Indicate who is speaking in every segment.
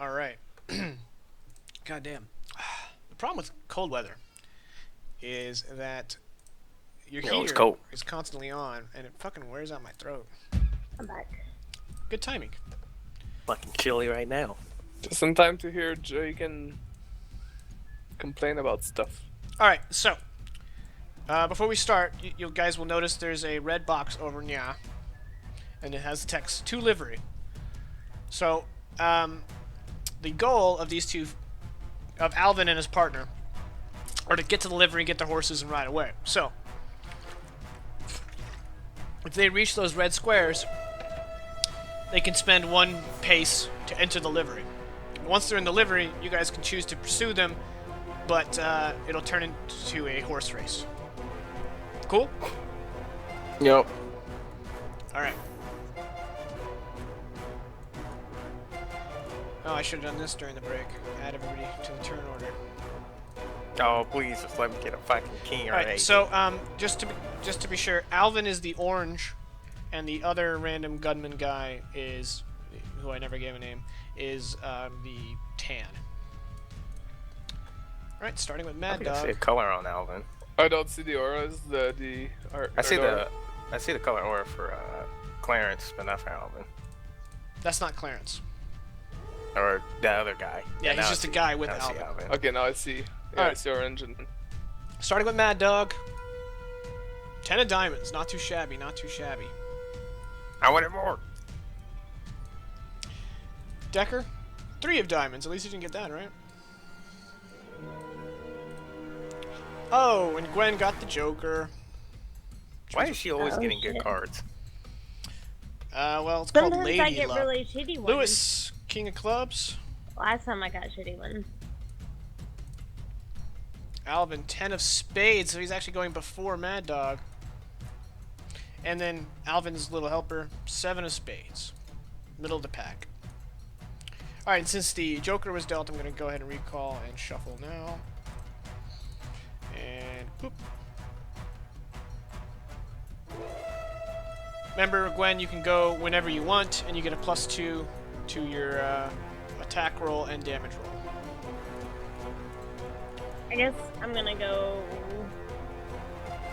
Speaker 1: Alright. God damn. The problem with cold weather is that your
Speaker 2: Yo, it's
Speaker 1: heater
Speaker 2: cold.
Speaker 1: is constantly on and it fucking wears out my throat.
Speaker 3: I'm back.
Speaker 1: Good timing.
Speaker 2: Fucking chilly right now.
Speaker 4: Just in time to hear Jake and complain about stuff.
Speaker 1: Alright, so before we start, you guys will notice there's a red box over Nya, and it has the text to livery. So, the goal of these two, of Alvin and his partner, are to get to the livery, get their horses, and ride away. So, if they reach those red squares, they can spend one pace to enter the livery. Once they're in the livery, you guys can choose to pursue them, but it'll turn into a horse race. Cool?
Speaker 2: Yep.
Speaker 1: Alright. Oh, I should have done this during the break. Add everybody to the turn order.
Speaker 2: Oh, please, just let me get a fucking king or
Speaker 1: Alright,
Speaker 2: eight.
Speaker 1: so just to be sure, Alvin is the orange, and the other random gunman guy is, who I never gave a name, is the tan. Alright, starting with Mad
Speaker 2: I
Speaker 1: Dog.
Speaker 2: see a color on Alvin.
Speaker 4: I don't see the auras,
Speaker 2: I see the color aura for Clarence, but not for Alvin.
Speaker 1: That's not Clarence.
Speaker 2: Or the other guy.
Speaker 1: Yeah,
Speaker 2: now
Speaker 1: he's
Speaker 2: I
Speaker 1: just a
Speaker 2: see-
Speaker 1: guy with
Speaker 2: now I see
Speaker 1: Alvin.
Speaker 4: Okay, now I see. Yeah, I
Speaker 1: Alright.
Speaker 4: see orange and...
Speaker 1: Starting with Mad Dog. 10 of diamonds, not too shabby, not too shabby.
Speaker 2: I wanted more.
Speaker 1: Decker, 3 of diamonds. At least you didn't get that, right? Oh, and Gwen got the Joker.
Speaker 2: Why is she always
Speaker 3: Oh,
Speaker 2: getting good
Speaker 3: shit.
Speaker 2: cards?
Speaker 1: Well, it's called
Speaker 3: Sometimes
Speaker 1: Lady
Speaker 3: I get
Speaker 1: Luck.
Speaker 3: really shitty ones.
Speaker 1: Lewis, King of Clubs.
Speaker 3: Last time I got shitty ones.
Speaker 1: Alvin, 10 of Spades, so he's actually going before Mad Dog. And then Alvin's little helper, 7 of Spades. Middle of the pack. Alright, and since the Joker was dealt, I'm going to go ahead and recall and shuffle now. And boop. Remember, Gwen, you can go whenever you want, and you get a +2 to your attack roll and damage roll.
Speaker 3: I guess I'm gonna go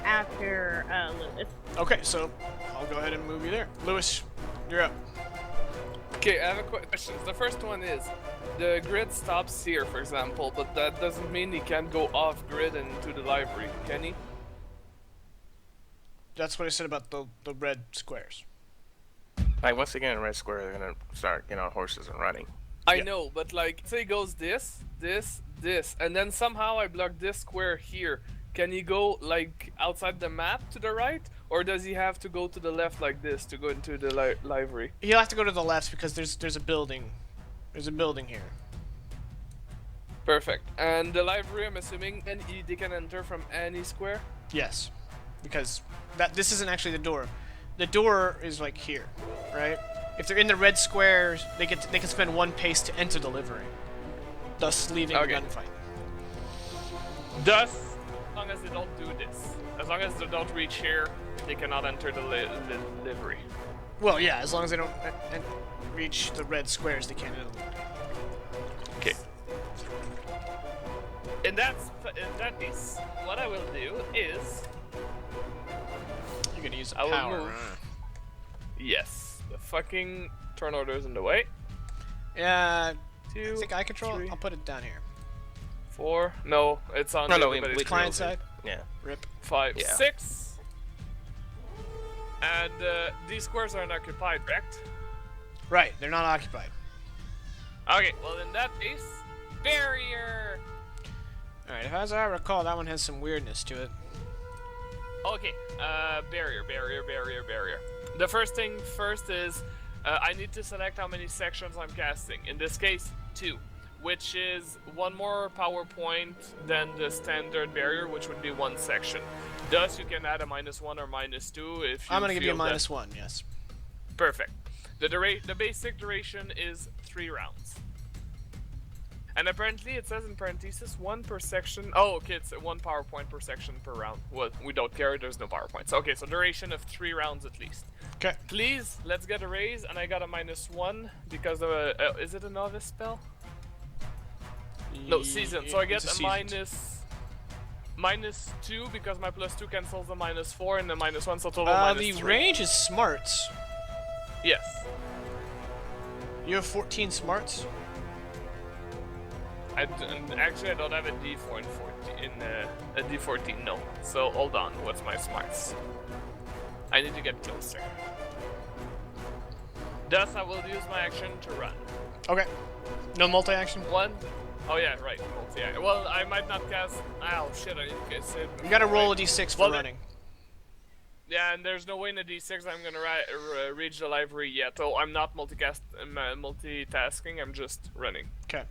Speaker 3: after Lewis.
Speaker 1: Okay, so I'll go ahead and move you there. Lewis, you're up.
Speaker 4: Okay, I have a question. The first one is, the grid stops here, for example, but that doesn't mean he can't go off grid and into the library, can he?
Speaker 1: That's what I said about the red squares.
Speaker 2: Like, once they get in a red square, they're gonna start getting on horses and running.
Speaker 4: I
Speaker 1: Yeah.
Speaker 4: know, but like, say he goes this, and then somehow I block this square here. Can he go, like, outside the map to the right? Or does he have to go to the left like this to go into the library?
Speaker 1: He'll have to go to the left because there's a building. There's a building here.
Speaker 4: Perfect. And the library, I'm assuming, they can enter from any square?
Speaker 1: Yes, because this isn't actually the door. The door is like here, right? If they're in the red squares, they can spend one pace to enter the livery, thus leaving
Speaker 4: Okay.
Speaker 1: the gunfight.
Speaker 4: Thus, as long as they don't do this, as long as they don't reach here, they cannot enter the livery.
Speaker 1: Well, yeah, as long as they don't reach the red squares, they can't enter the livery.
Speaker 4: Okay. In that case, what I will do is,
Speaker 1: You're gonna use the
Speaker 4: I will
Speaker 1: power.
Speaker 4: move. Yes, the fucking turn order is in the way.
Speaker 1: Yeah, I
Speaker 4: 2,
Speaker 1: think I control.
Speaker 4: 3,
Speaker 1: I'll put it down here.
Speaker 4: 4. No, it's on.
Speaker 2: No, no,
Speaker 4: everybody's
Speaker 2: bleed
Speaker 1: Client
Speaker 2: through.
Speaker 1: side.
Speaker 2: Yeah.
Speaker 1: Rip.
Speaker 4: 5,
Speaker 2: Yeah.
Speaker 4: 6. And these squares are unoccupied, correct?
Speaker 1: Right, they're not occupied.
Speaker 4: Okay, well in that case, barrier.
Speaker 1: All right, as I recall, that one has some weirdness to it.
Speaker 4: Okay, barrier. The first thing first is I need to select how many sections I'm casting. In this case, 2, which is one more power point than the standard barrier, which would be 1 section. Thus, you can add a -1 or -2 if you
Speaker 1: I'm gonna give you a
Speaker 4: feel that-
Speaker 1: -1. Yes.
Speaker 4: Perfect. The basic duration is 3 rounds. And apparently it says in parentheses 1 per section. Oh, okay, it's 1 PowerPoint per section per round. Well, we don't care, there's no PowerPoints. Okay, so duration of 3 rounds at least.
Speaker 1: Okay.
Speaker 4: Please, let's get a raise, and I got a -1 because of is it a novice spell? No, season. So I get
Speaker 1: It's
Speaker 4: a
Speaker 1: seasoned.
Speaker 4: -2 because my +2 cancels the -4 and the -1, so total
Speaker 1: The
Speaker 4: -3.
Speaker 1: range is smarts.
Speaker 4: Yes.
Speaker 1: You have 14 smarts?
Speaker 4: Actually, I don't have a D4 a D14. No. So hold on. What's my smarts? I need to get closer. Thus, I will use my action to run.
Speaker 1: Okay. No multi-action?
Speaker 4: One. Oh yeah, right. Multi. Well, I might not cast. Oh shit! I didn't cast it.
Speaker 1: You gotta roll a
Speaker 4: Right.
Speaker 1: d6 for
Speaker 4: Well,
Speaker 1: running.
Speaker 4: Yeah, and there's no way in a D6 I'm gonna reach the library yet. So I'm not multitasking. I'm just running.
Speaker 1: Okay.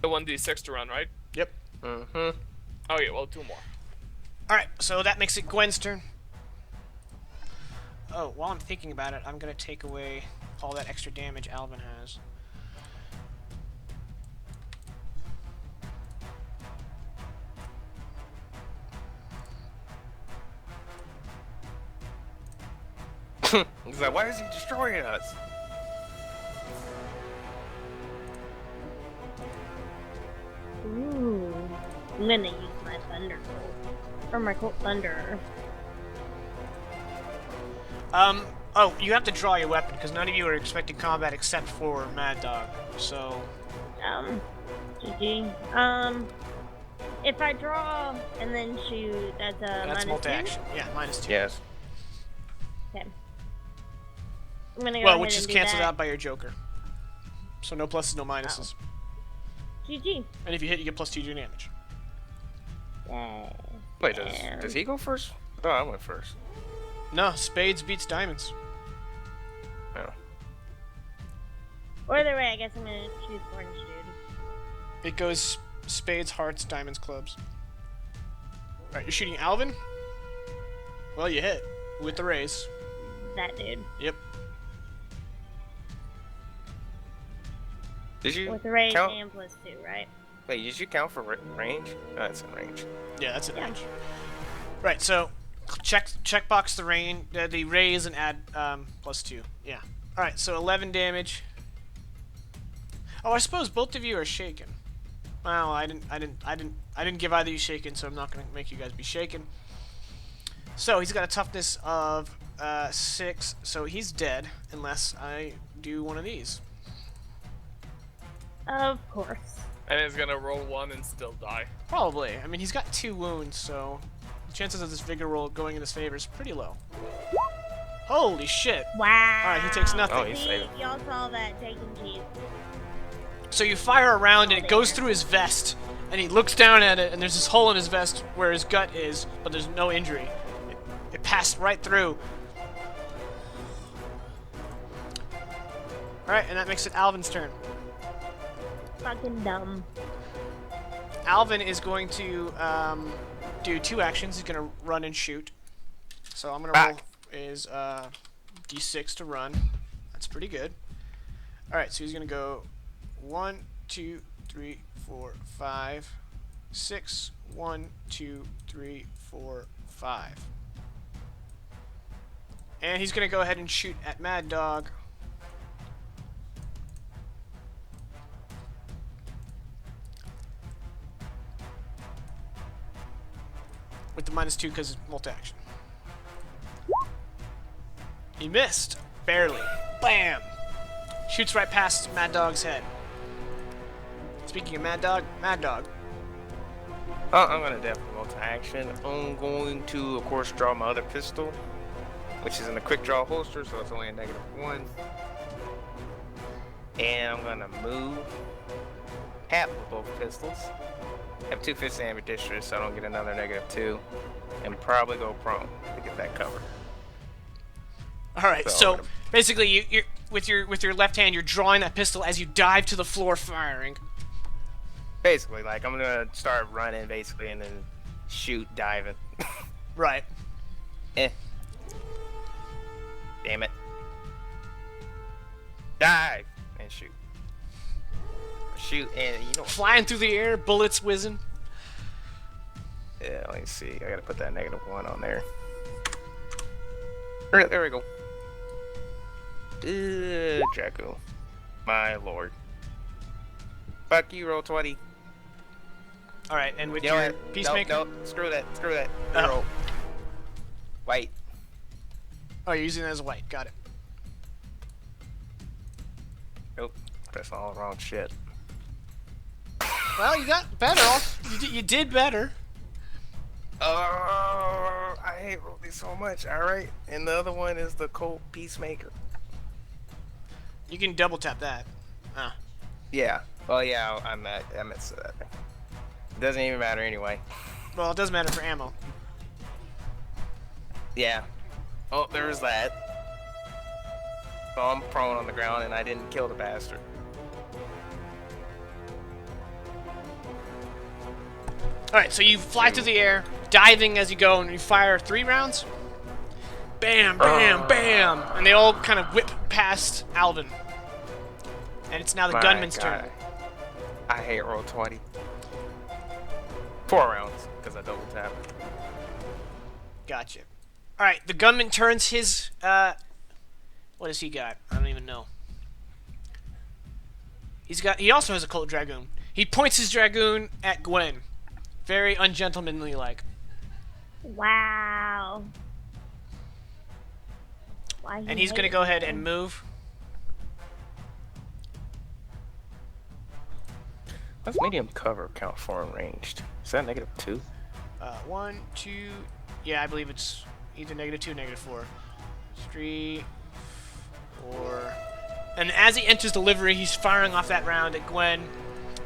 Speaker 4: The 1d6 to run, right?
Speaker 1: Yep.
Speaker 2: Mm-hmm.
Speaker 4: Oh yeah, well 2 more.
Speaker 1: Alright, so that makes it Gwen's turn. Oh, while I'm thinking about it, I'm gonna take away all that extra damage Alvin has.
Speaker 2: He's like, why is he destroying us?
Speaker 3: Ooh. I'm gonna use my Thunderbolt. Or my Colt Thunderer.
Speaker 1: Oh, you have to draw your weapon, because none of you are expecting combat except for Mad Dog, so...
Speaker 3: GG. If I draw and then shoot, that's a
Speaker 1: That's
Speaker 3: -2?
Speaker 1: multi-action. Yeah, -2.
Speaker 2: Yes.
Speaker 3: Okay. I'm gonna go
Speaker 1: Well,
Speaker 3: ahead
Speaker 1: which is
Speaker 3: and do
Speaker 1: cancelled
Speaker 3: that.
Speaker 1: out by your Joker. So no pluses, no minuses.
Speaker 3: GG.
Speaker 1: And if you hit, you get +2 to your damage.
Speaker 3: Yay.
Speaker 2: Wait, does he go first? Oh, I went first.
Speaker 1: No, spades beats diamonds.
Speaker 2: Oh.
Speaker 3: Or either way, I guess I'm gonna choose Orange Dude.
Speaker 1: It goes spades, hearts, diamonds, clubs. Alright, you're shooting Alvin? Well, you hit. With the raise.
Speaker 3: That dude.
Speaker 1: Yep.
Speaker 2: Did you
Speaker 3: With the raise
Speaker 2: count?
Speaker 3: and +2, right?
Speaker 2: Wait, did you count for range? Oh, that's in range.
Speaker 1: Yeah, that's it.
Speaker 3: Yeah.
Speaker 1: Right, so checkbox the raise and add +2. Yeah. All right, so 11 damage. Oh, I suppose both of you are shaken. Well, I didn't give either of you shaken, so I'm not gonna make you guys be shaken. So he's got a toughness of 6, so he's dead unless I do one of these.
Speaker 3: Of course.
Speaker 4: And it's gonna roll 1 and still die.
Speaker 1: Probably. I mean, he's got 2 wounds, so the chances of this vigor roll going in his favor is pretty low. Holy shit!
Speaker 3: Wow.
Speaker 1: All right, he takes nothing.
Speaker 2: Oh, he's
Speaker 3: See,
Speaker 2: saving.
Speaker 3: y'all saw that taking cheese.
Speaker 1: So you fire around and it goes through his vest, and he looks down at it, and there's this hole in his vest where his gut is, but there's no injury. It passed right through. Alright, and that makes it Alvin's turn.
Speaker 3: Fucking dumb.
Speaker 1: Alvin is going to do 2 actions. He's going to run and shoot. So I'm going to roll his d6 to run. That's pretty good. Alright, so he's going to go 1, 2, 3, 4, 5, 6. 1, 2, 3, 4, 5. And he's going to go ahead and shoot at Mad Dog. With the -2 because it's multi-action. He missed. Barely. Bam! Shoots right past Mad Dog's head. Speaking of Mad Dog,
Speaker 2: Oh, I'm gonna definitely multi-action. I'm going to, of course, draw my other pistol, which is in the quick draw holster, so it's only a -1. And I'm gonna move half of both pistols. Have 2 fists of ambidextrous, so I don't get another -2, and probably go prone to get that cover.
Speaker 1: Alright,
Speaker 2: So
Speaker 1: so
Speaker 2: I'm gonna-
Speaker 1: basically you're with your left hand you're drawing that pistol as you dive to the floor firing.
Speaker 2: Basically, like, I'm gonna start running, basically, and then shoot, diving.
Speaker 1: Right.
Speaker 2: Damn it. Dive! And shoot. Shoot, and you know.
Speaker 1: Flying through the air, bullets whizzing.
Speaker 2: Yeah, let me see. I gotta put that -1 on there. Alright, there we go. Draco. My lord. Fuck you, roll 20.
Speaker 1: All right, and with
Speaker 2: You know
Speaker 1: your
Speaker 2: what?
Speaker 1: peacemaker.
Speaker 2: Nope. Screw that.
Speaker 1: Oh.
Speaker 2: Roll. White.
Speaker 1: Oh, you're using it as a white. Got it.
Speaker 2: Nope. Press all the wrong shit.
Speaker 1: Well, you got better. You did better.
Speaker 2: Oh, I hate rolling so much. All right, and the other one is the cold peacemaker.
Speaker 1: You can double tap that. Ah.
Speaker 2: Yeah. Well, yeah. I meant that. It doesn't even matter anyway.
Speaker 1: Well, it doesn't matter for ammo.
Speaker 2: Yeah. Oh, there's that. So I'm prone on the ground, and I didn't kill the bastard.
Speaker 1: All right, so you fly through the air, diving as you go, and you fire 3 rounds. Bam, bam, bam, and they all kind of whip past Alvin. And it's now the
Speaker 2: My
Speaker 1: gunman's
Speaker 2: God.
Speaker 1: turn.
Speaker 2: I hate roll 20. 4 rounds, because I double tap.
Speaker 1: Gotcha. All right, the gunman turns his. What has he got? I don't even know. He also has a Colt Dragoon. He points his Dragoon at Gwen. Very ungentlemanly like.
Speaker 3: Wow. Why
Speaker 1: And he's gonna go ahead and move.
Speaker 2: What's medium cover count for in ranged? Is that -2?
Speaker 1: 1, 2. Yeah, I believe it's either -2, -4. 3, 4. And as he enters the livery, he's firing off that round at Gwen.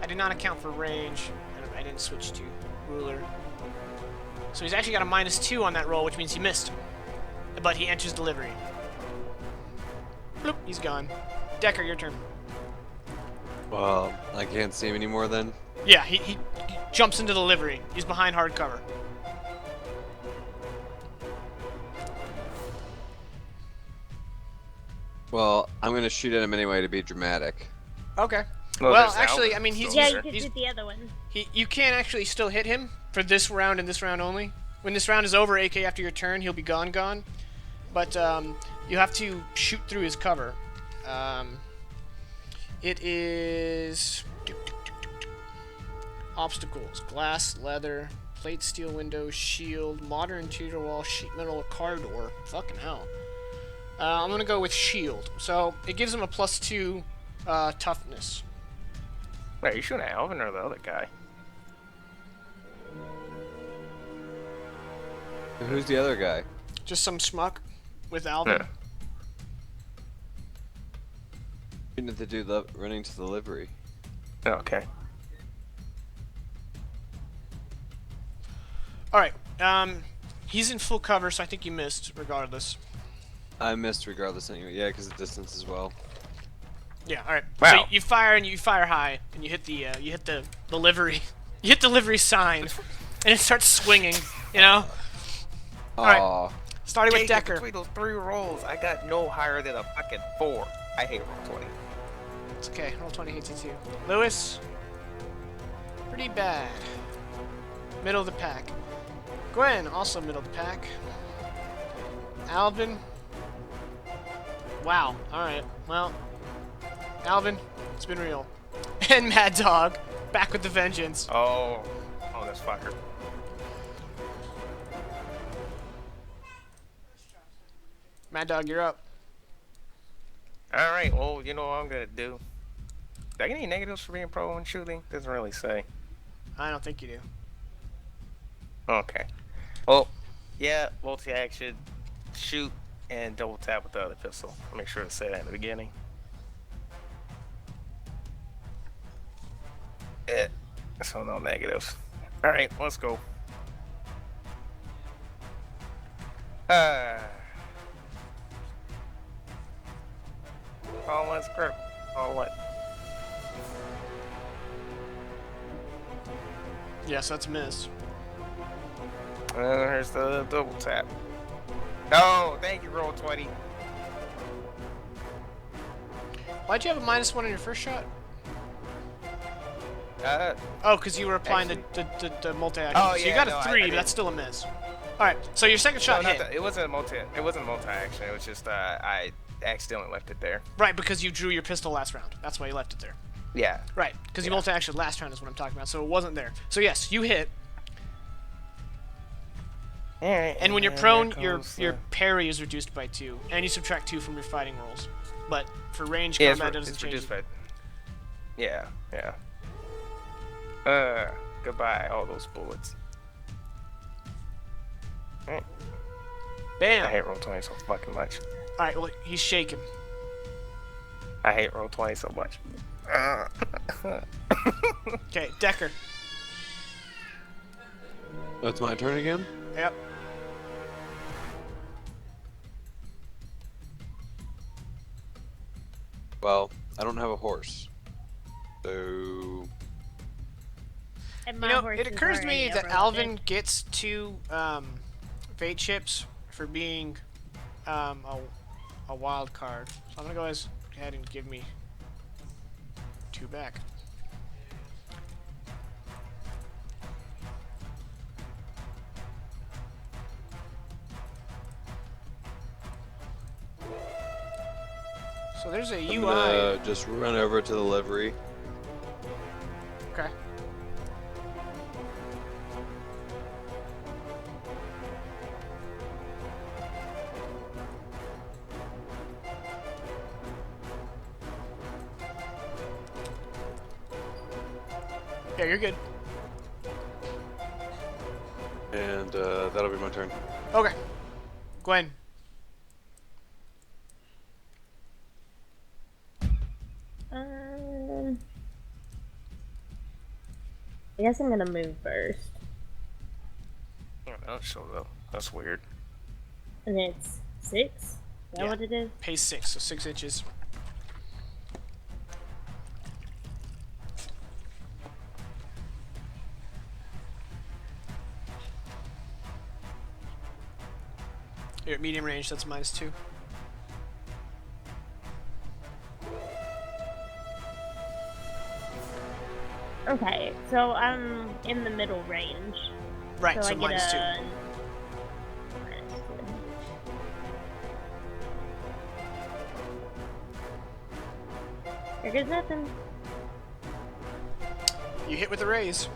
Speaker 1: I did not account for range. I didn't switch to ruler. So he's actually got a -2 on that roll, which means he missed. But he enters delivery. Bloop, he's gone. Decker, your turn.
Speaker 5: Well, I can't see him anymore then.
Speaker 1: Yeah, he jumps into the livery. He's behind hard cover.
Speaker 5: Well, I'm gonna shoot at him anyway to be dramatic.
Speaker 1: Okay.
Speaker 2: Well,
Speaker 1: Well,
Speaker 2: there's
Speaker 1: actually,
Speaker 2: Alvin
Speaker 1: I mean, he's
Speaker 2: still
Speaker 3: Yeah,
Speaker 2: there.
Speaker 3: you could shoot the other one.
Speaker 1: you can actually still hit him for this round and this round only. When this round is over, AK after your turn, he'll be gone. But you have to shoot through his cover. It is obstacles: glass, leather, plate, steel windows, shield, modern interior wall, sheet metal, car door. Fucking hell. I'm gonna go with shield. So it gives him a +2 toughness.
Speaker 2: Wait, are you shooting at Alvin or the other guy?
Speaker 5: Who's the other guy?
Speaker 1: Just some schmuck with Alvin.
Speaker 2: Yeah.
Speaker 5: Shooting at the dude running to the livery.
Speaker 2: Okay.
Speaker 1: All right. He's in full cover, so I think you missed regardless.
Speaker 5: I missed regardless anyway. Yeah, because of distance as well.
Speaker 1: Yeah. All right.
Speaker 2: Wow.
Speaker 1: So you fire and you fire high, and you hit the livery. You hit the livery sign, and it starts swinging. You know. All right.
Speaker 5: Aw.
Speaker 1: Starting with
Speaker 2: Jacob,
Speaker 1: Decker.
Speaker 2: between those 3 rolls, I got no higher than a fucking 4. I hate roll 20.
Speaker 1: It's okay. Roll 20 hits you too. Lewis. Pretty bad. Middle of the pack. Gwen, also middle of the pack. Alvin. Wow. Alright. Well. Alvin, it's been real. And Mad Dog, back with the vengeance.
Speaker 2: Oh, this fucker.
Speaker 1: Mad Dog, you're up.
Speaker 2: Alright, well, you know what I'm gonna do. Do I get any negatives for being pro in shooting? Doesn't really say.
Speaker 1: I don't think you do.
Speaker 2: Okay. Well, yeah, multi-action, shoot, and double tap with the other pistol. I'll make sure to say that in the beginning. So no negatives. Alright, let's go. All one's critical. All one.
Speaker 1: Yes, that's a miss.
Speaker 2: And there's the double tap. Oh, thank you, roll 20.
Speaker 1: Why'd you have a -1 on your first shot?
Speaker 2: Uh,
Speaker 1: Oh, because you were applying the multi-action.
Speaker 2: Oh,
Speaker 1: So you
Speaker 2: yeah,
Speaker 1: got a
Speaker 2: no, I
Speaker 1: 3, but
Speaker 2: didn't.
Speaker 1: that's still a miss. Alright, so your second shot
Speaker 2: no,
Speaker 1: hit.
Speaker 2: it wasn't multi action. It was just I accidentally left it there.
Speaker 1: Right, because you drew your pistol last round. That's why you left it there.
Speaker 2: Yeah.
Speaker 1: Right, because you
Speaker 2: Yeah.
Speaker 1: multi-action last round is what I'm talking about, so it wasn't there. So yes, you hit.
Speaker 2: Alright,
Speaker 1: And when you're
Speaker 2: then
Speaker 1: prone,
Speaker 2: there
Speaker 1: your
Speaker 2: goes,
Speaker 1: parry is reduced by 2, and you subtract 2 from your fighting rolls. But for range
Speaker 2: yeah,
Speaker 1: combat, it doesn't
Speaker 2: it's
Speaker 1: change
Speaker 2: reduced
Speaker 1: it.
Speaker 2: by. Yeah, yeah. Goodbye, all those bullets. Alright. I
Speaker 1: Bam!
Speaker 2: hate roll 20 so fucking much.
Speaker 1: All right, well he's shaking.
Speaker 2: I hate roll 20 so much.
Speaker 1: Okay, Decker.
Speaker 5: Oh, it's my turn again?
Speaker 1: Yep.
Speaker 5: Well, I don't have a horse. So...
Speaker 3: And
Speaker 1: You
Speaker 3: my
Speaker 1: know,
Speaker 3: horse
Speaker 1: it
Speaker 3: is
Speaker 1: occurs to me
Speaker 3: already
Speaker 1: that
Speaker 3: overloaded.
Speaker 1: Alvin gets 2 fate chips for being a wild card. So I'm gonna go ahead and give me 2 back. So there's a
Speaker 5: I'm
Speaker 1: UI.
Speaker 5: gonna just run over to the livery.
Speaker 1: Okay. Yeah, you're good.
Speaker 5: And that'll be my turn.
Speaker 1: Okay. Gwen.
Speaker 3: I guess I'm gonna move first.
Speaker 2: Oh, so though. That's weird.
Speaker 3: And it's 6? Is that
Speaker 1: Yeah.
Speaker 3: what it is?
Speaker 1: Pace 6, so 6 inches. You're at medium range, that's -2.
Speaker 3: Okay, so I'm in the middle range.
Speaker 1: Right,
Speaker 3: So
Speaker 1: so
Speaker 3: I get
Speaker 1: -2.
Speaker 3: a... Here goes nothing.
Speaker 1: You hit with a raise.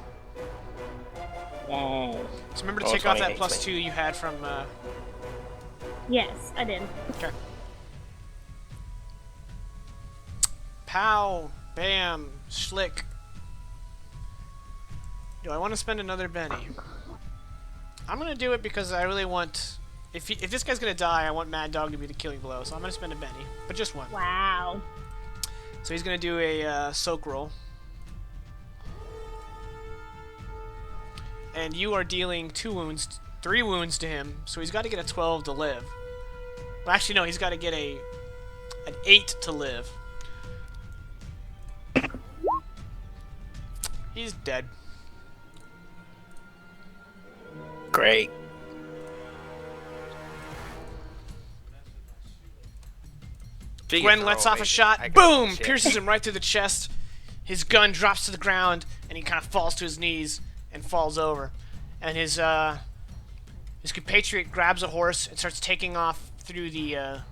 Speaker 3: Yay.
Speaker 1: So remember to
Speaker 2: Oh,
Speaker 1: take off that
Speaker 2: 28,
Speaker 1: +2 you had from.
Speaker 3: Yes, I did.
Speaker 1: Okay. Pow! Bam! Schlick. Do I want to spend another Benny? I'm gonna do it because I really want. If this guy's gonna die, I want Mad Dog to be the killing blow. So I'm gonna spend a Benny, but just one.
Speaker 3: Wow.
Speaker 1: So he's gonna do a soak roll. And you are dealing 3 wounds to him, so he's got to get a 12 to live. Well, actually, no, he's got to get an 8 to live. He's dead.
Speaker 2: Great.
Speaker 1: Gwen lets off a shot. Boom! Pierces him right through the chest. His gun drops to the ground, and he kind of falls to his knees and falls over. And his compatriot grabs a horse and starts taking off through the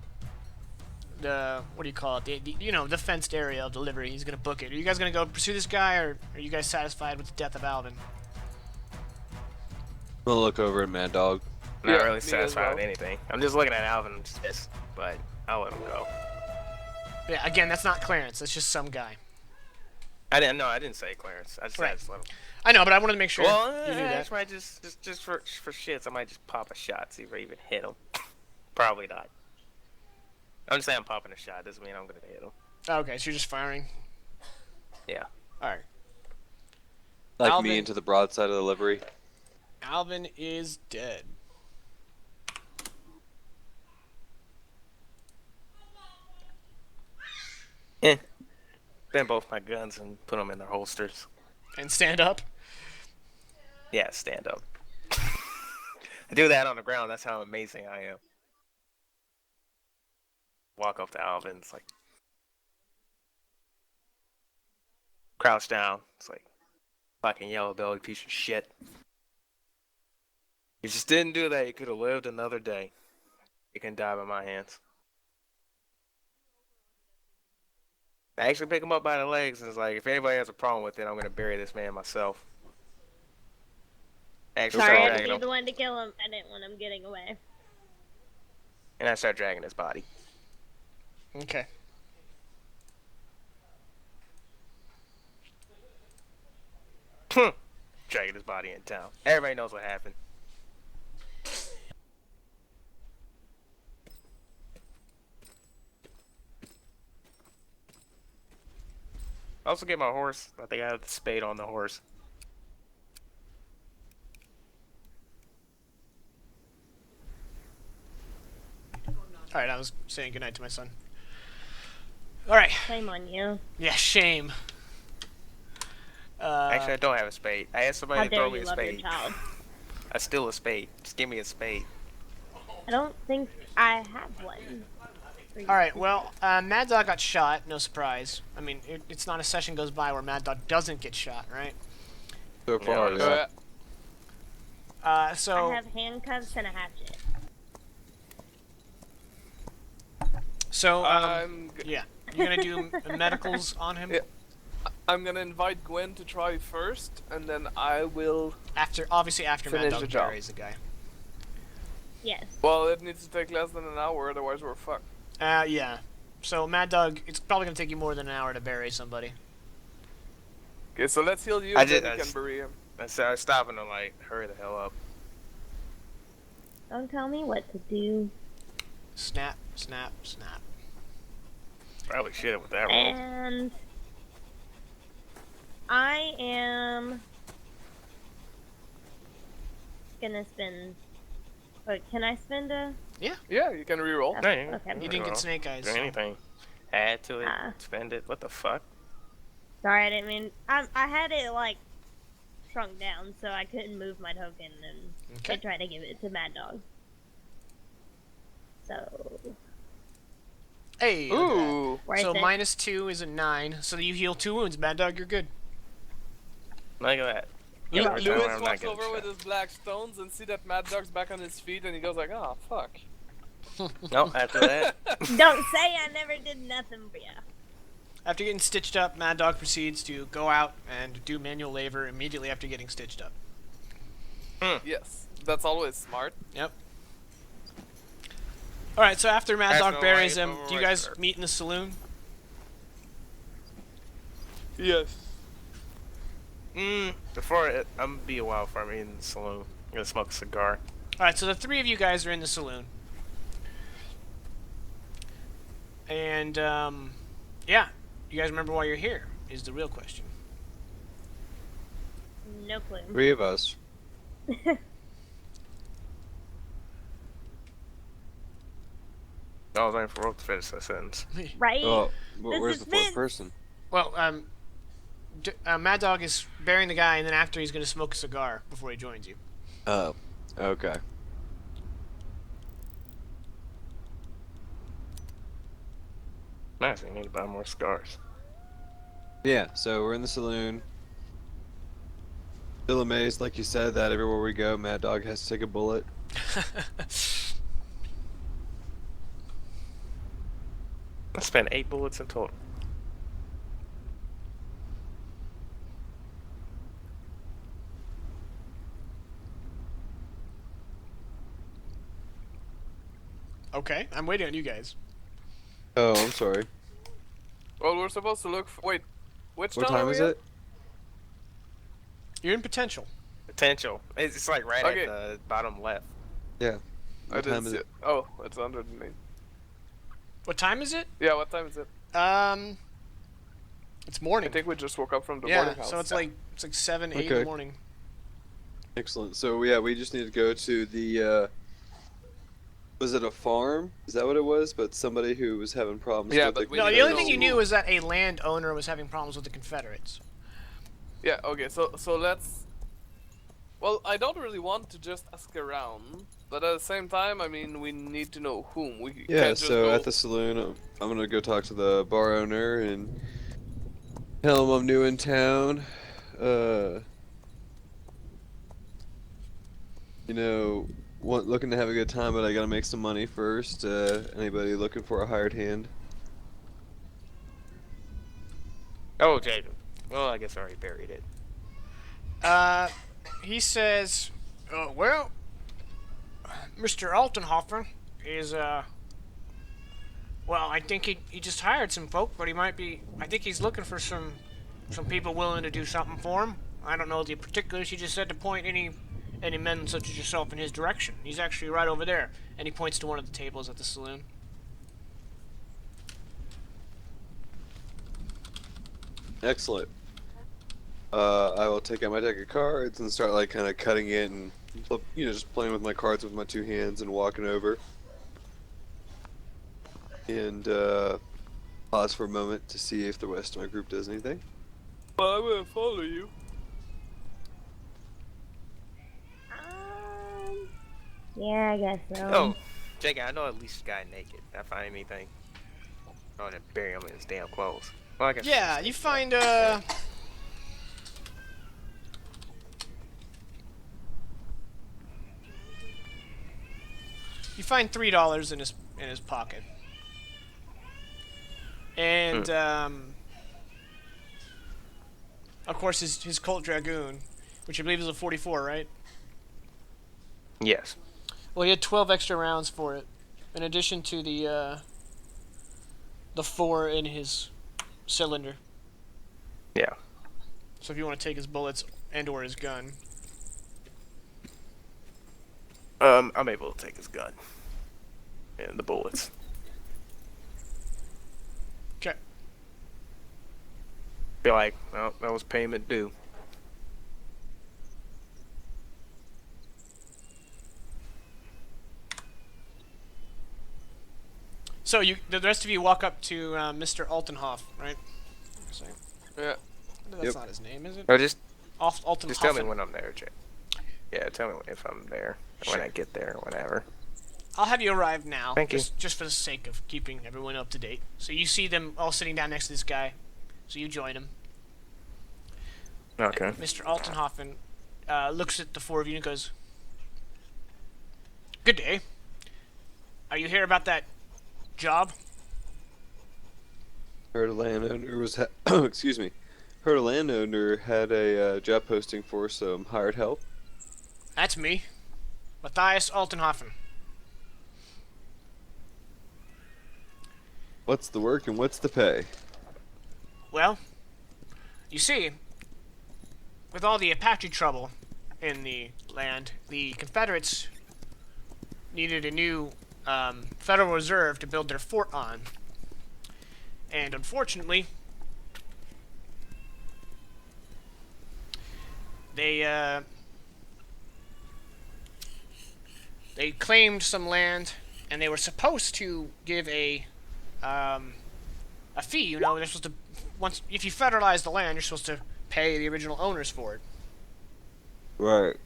Speaker 1: what do you call it? The fenced area of delivery. He's gonna book it. Are you guys gonna go pursue this guy, or are you guys satisfied with the death of Alvin?
Speaker 5: I'm gonna look over at Mad Dog.
Speaker 2: Not
Speaker 4: Yeah, me
Speaker 2: really
Speaker 4: as
Speaker 2: satisfied
Speaker 4: well.
Speaker 2: with anything. I'm just looking at Alvin's fist, but I'll let him go.
Speaker 1: Yeah, again, that's not Clarence. That's just some guy.
Speaker 2: I didn't say Clarence. I just
Speaker 1: Right.
Speaker 2: let him.
Speaker 1: I know, but I wanted to make sure
Speaker 2: Well,
Speaker 1: you knew that.
Speaker 2: I might just for shits, I might just pop a shot, see if I even hit him. Probably not. I'm just saying I'm popping a shot. Doesn't mean I'm gonna hit him.
Speaker 1: Okay, so you're just firing.
Speaker 2: Yeah.
Speaker 1: All right.
Speaker 5: Like
Speaker 1: Alvin.
Speaker 5: me into the broadside of the livery.
Speaker 1: Alvin is dead.
Speaker 2: Bend both my guns and put them in their holsters.
Speaker 1: And stand up.
Speaker 2: Yeah, stand up. I do that on the ground. That's how amazing I am. Walk up to Alvin. It's like crouch down. It's like fucking yellow belly piece of shit. You just didn't do that. You could have lived another day. You can die by my hands. I actually pick him up by the legs and it's like, if anybody has a problem with it, I'm gonna bury this man myself. I actually
Speaker 3: Sorry, I
Speaker 2: start
Speaker 3: had to
Speaker 2: dragging
Speaker 3: be
Speaker 2: him,
Speaker 3: the one to kill him. I didn't want him getting away.
Speaker 2: and I start dragging his body.
Speaker 1: Okay.
Speaker 2: Dragging his body in town. Everybody knows what happened. I also get my horse. I think I have the spade on the horse.
Speaker 1: Alright, I was saying goodnight to my son. Alright.
Speaker 3: Shame on you.
Speaker 1: Yeah, shame.
Speaker 2: Actually, I don't have a spade. I asked
Speaker 3: How
Speaker 2: somebody to
Speaker 3: dare
Speaker 2: throw me
Speaker 3: you
Speaker 2: a
Speaker 3: love your
Speaker 2: spade.
Speaker 3: child.
Speaker 2: I steal a spade. Just give me a spade.
Speaker 3: I don't think I have one.
Speaker 1: Alright, well, Mad Dog got shot, no surprise. I mean, it's not a session goes by where Mad Dog doesn't get shot, right?
Speaker 5: So far,
Speaker 2: Yeah.
Speaker 5: yeah.
Speaker 1: So...
Speaker 3: I have handcuffs and a hatchet.
Speaker 1: So,
Speaker 4: I'm
Speaker 1: yeah. You're gonna do medicals on him?
Speaker 4: Yeah. I'm gonna invite Gwen to try first, and then I will.
Speaker 1: Obviously after Mad
Speaker 4: Finish
Speaker 1: Dog
Speaker 4: the job.
Speaker 1: buries the guy.
Speaker 3: Yes.
Speaker 4: Well, it needs to take less than an hour, otherwise we're fucked.
Speaker 1: Yeah. So, Mad Dog, it's probably gonna take you more than an hour to bury somebody.
Speaker 4: Okay, so let's heal you,
Speaker 2: I
Speaker 4: and then
Speaker 2: did-
Speaker 4: you can bury him.
Speaker 2: I started stopping to like, hurry the hell up.
Speaker 3: Don't tell me what to do.
Speaker 1: Snap, snap, snap.
Speaker 2: Probably should have with that roll.
Speaker 3: And I am gonna spend. Wait, can I spend a?
Speaker 4: Yeah, you can reroll.
Speaker 2: No, you-
Speaker 3: Okay.
Speaker 1: You didn't get snake eyes.
Speaker 2: Do
Speaker 1: so-
Speaker 2: anything. Add to it.
Speaker 3: Ah.
Speaker 2: Spend it. What the fuck?
Speaker 3: Sorry, I didn't mean. I had it like shrunk down, so I couldn't move my token, and I
Speaker 1: Okay.
Speaker 3: tried to give it to Mad Dog. So
Speaker 1: Hey! look at that.
Speaker 4: Ooh.
Speaker 3: worth
Speaker 1: So
Speaker 3: it.
Speaker 1: -2 is a 9. So you heal 2 wounds. Mad Dog, you're good.
Speaker 2: Look at that.
Speaker 4: Lu-
Speaker 2: Every time
Speaker 4: Lewis
Speaker 2: I'm not
Speaker 4: walks
Speaker 2: getting
Speaker 4: over with
Speaker 2: shot.
Speaker 4: his black stones and see that Mad Dog's back on his feet, and he goes like, "Oh fuck."
Speaker 2: No, after that.
Speaker 3: Don't say I never did nothing for you.
Speaker 1: After getting stitched up, Mad Dog proceeds to go out and do manual labor immediately after getting stitched up.
Speaker 4: Yes, that's always smart.
Speaker 1: Yep. Alright, so after Mad
Speaker 2: That's
Speaker 1: Dog
Speaker 2: no
Speaker 1: buries
Speaker 2: right,
Speaker 1: him,
Speaker 2: no
Speaker 1: do you
Speaker 2: right,
Speaker 1: guys
Speaker 2: sir.
Speaker 1: meet in the saloon?
Speaker 4: Yes.
Speaker 2: Before it, I'm gonna be a while before I'm in the saloon. I'm gonna smoke a cigar.
Speaker 1: Alright, so the 3 of you guys are in the saloon. And, yeah. You guys remember why you're here, is the real question.
Speaker 3: No clue.
Speaker 5: 3 of us.
Speaker 2: I was waiting for Rope to finish that sentence.
Speaker 3: Right?
Speaker 5: Oh,
Speaker 3: The
Speaker 5: where's the 4th
Speaker 3: suspense.
Speaker 5: person?
Speaker 1: Well, Mad Dog is burying the guy, and then after he's going to smoke a cigar before he joins you.
Speaker 5: Oh, okay.
Speaker 2: Nice, I need to buy more cigars.
Speaker 5: Yeah, so we're in the saloon. Still amazed, like you said, that everywhere we go, Mad Dog has to take a bullet.
Speaker 2: I spent 8 bullets in total.
Speaker 1: Okay, I'm waiting on you guys.
Speaker 5: Oh, I'm sorry.
Speaker 4: Well, we're supposed to look. Wait, which
Speaker 5: What
Speaker 4: town are
Speaker 5: time
Speaker 4: we
Speaker 5: is
Speaker 4: at?
Speaker 5: it?
Speaker 1: You're in potential.
Speaker 2: Potential. It's like right
Speaker 4: Okay.
Speaker 2: at the bottom left.
Speaker 5: Yeah.
Speaker 4: I
Speaker 5: What
Speaker 4: didn't
Speaker 5: time is
Speaker 4: see
Speaker 5: it?
Speaker 4: Oh, it's under the name.
Speaker 1: What time is it?
Speaker 4: Yeah, what time is it?
Speaker 1: It's
Speaker 4: I
Speaker 1: morning.
Speaker 4: think we just woke up from the boarding
Speaker 1: Yeah,
Speaker 4: house.
Speaker 1: so it's like 7, 8 in the
Speaker 5: Okay.
Speaker 1: morning.
Speaker 5: Excellent. So yeah, we just need to go to the. Was it a farm? Is that what it was? But somebody who was having problems.
Speaker 4: Yeah,
Speaker 5: with
Speaker 4: but we
Speaker 1: No,
Speaker 4: need
Speaker 1: the
Speaker 4: to
Speaker 1: only
Speaker 4: know
Speaker 1: thing you
Speaker 4: who.
Speaker 1: knew was that a landowner was having problems with the Confederates.
Speaker 4: Yeah. Okay. So let's. Well, I don't really want to just ask around, but at the same time, I mean, we need to know whom. We
Speaker 5: Yeah.
Speaker 4: can't just
Speaker 5: So
Speaker 4: go.
Speaker 5: at the saloon, I'm gonna go talk to the bar owner and tell him I'm new in town. You know, looking to have a good time, but I gotta make some money first. Anybody looking for a hired hand?
Speaker 2: Oh, Jaden. Well, I guess I already buried it.
Speaker 1: He says, well, Mr. Altenhofen is, well, I think he just hired some folk, but he might be, I think he's looking for some people willing to do something for him. I don't know the particulars. He just said to point any men such as yourself in his direction. He's actually right over there, and he points to one of the tables at the saloon.
Speaker 5: Excellent. I will take out my deck of cards and start like kind of cutting it and just playing with my cards with my two hands and walking over. And pause for a moment to see if the rest of my group does anything.
Speaker 2: Well, I'm gonna follow you.
Speaker 3: Yeah, I guess so.
Speaker 2: Oh, Jake, I know at least a guy naked. Did I find anything? Oh, to bury him in his damn clothes. Well, I guess.
Speaker 1: Yeah, you find, you find $3 in his pocket. And, of course, his Colt Dragoon, which I believe is a 44, right?
Speaker 2: Yes.
Speaker 1: Well, he had 12 extra rounds for it, in addition to the 4 in his cylinder.
Speaker 2: Yeah.
Speaker 1: So if you want to take his bullets and/or his gun.
Speaker 2: I'm able to take his gun and the bullets.
Speaker 1: Okay.
Speaker 2: Be like, well, that was payment due.
Speaker 1: So the rest of you walk up to Mr. Altenhof, right?
Speaker 2: Yeah.
Speaker 1: That's
Speaker 5: Yep.
Speaker 1: not his name, is it?
Speaker 2: Or just
Speaker 1: Altenhofen.
Speaker 2: tell me when I'm there, Jake. Yeah, tell me if I'm there, when I
Speaker 1: Sure.
Speaker 2: get there, or whatever.
Speaker 1: I'll have you arrive now.
Speaker 2: Thank you.
Speaker 1: Just for the sake of keeping everyone up to date. So you see them all sitting down next to this guy. So you join him.
Speaker 2: Okay.
Speaker 1: Mr. Altenhofen looks at the 4 of you and goes, "Good day. Are you here about that job?"
Speaker 5: Heard a landowner was excuse me. Heard a landowner had a job posting for some hired help.
Speaker 1: That's me. Matthias Altenhofen.
Speaker 5: What's the work and what's the pay?
Speaker 1: Well, you see, with all the Apache trouble in the land, the Confederates needed a new Federal Reserve to build their fort on. And unfortunately, they claimed some land, and they were supposed to give a fee. You know, they're supposed to, once if you federalize the land, you're supposed to pay the original owners for it.
Speaker 5: Right.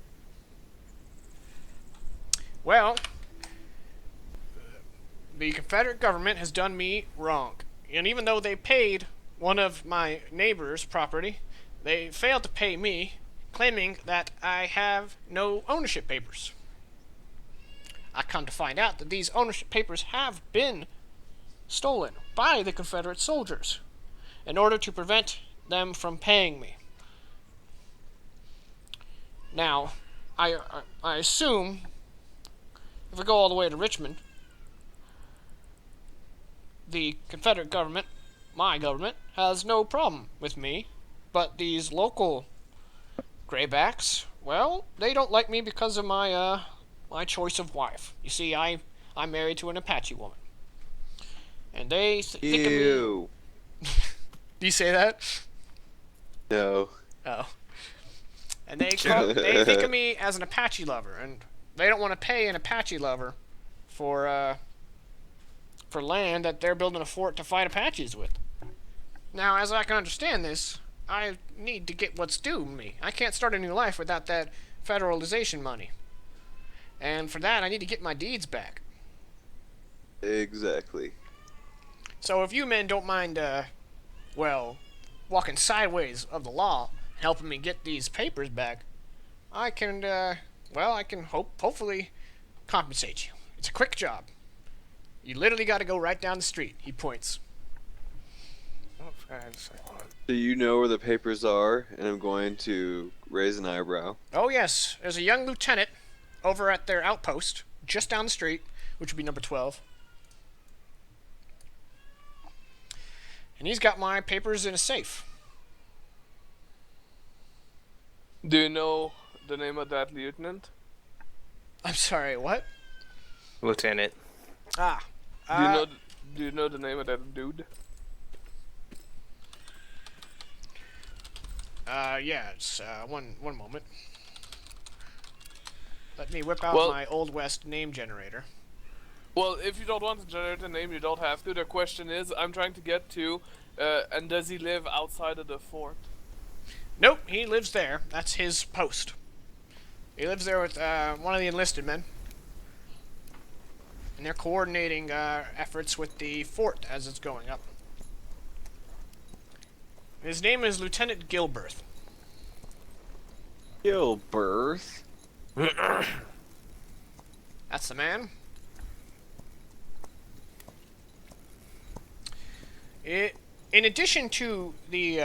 Speaker 1: Well, the Confederate government has done me wrong, and even though they paid one of my neighbors' property, they failed to pay me, claiming that I have no ownership papers. I come to find out that these ownership papers have been stolen by the Confederate soldiers in order to prevent them from paying me. Now, I assume if we go all the way to Richmond, the Confederate government, my government, has no problem with me, but these local graybacks, well, they don't like me because of my my choice of wife. You see, I'm married to an Apache woman, and they think of me.
Speaker 5: Ew.
Speaker 1: Do you say that?
Speaker 5: No.
Speaker 1: Oh. And they think of me as an Apache lover, and they don't want to pay an Apache lover for land that they're building a fort to fight Apaches with. Now, as I can understand this, I need to get what's due me. I can't start a new life without that federalization money. And for that, I need to get my deeds back.
Speaker 5: Exactly.
Speaker 1: So if you men don't mind, walking sideways of the law, helping me get these papers back, I can, hopefully compensate you. It's a quick job. You literally got to go right down the street. He points.
Speaker 2: Oh,
Speaker 5: Do you know where the papers are? And I'm going to raise an eyebrow.
Speaker 1: Oh, yes. There's a young lieutenant over at their outpost, just down the street, which would be number 12. And he's got my papers in a safe.
Speaker 4: Do you know the name of that lieutenant?
Speaker 1: I'm sorry, what?
Speaker 2: Lieutenant.
Speaker 1: Ah.
Speaker 4: Do you know the name of that dude?
Speaker 1: Yeah, it's, one moment. Let me whip out
Speaker 4: Well-
Speaker 1: my Old West name generator.
Speaker 4: Well, if you don't want to generate a name, you don't have to. The question is, I'm trying to get to, and does he live outside of the fort?
Speaker 1: Nope, he lives there. That's his post. He lives there with, one of the enlisted men. And they're coordinating, efforts with the fort as it's going up. His name is Lieutenant Gilbert.
Speaker 5: Gilbert?
Speaker 1: That's the man. In addition to the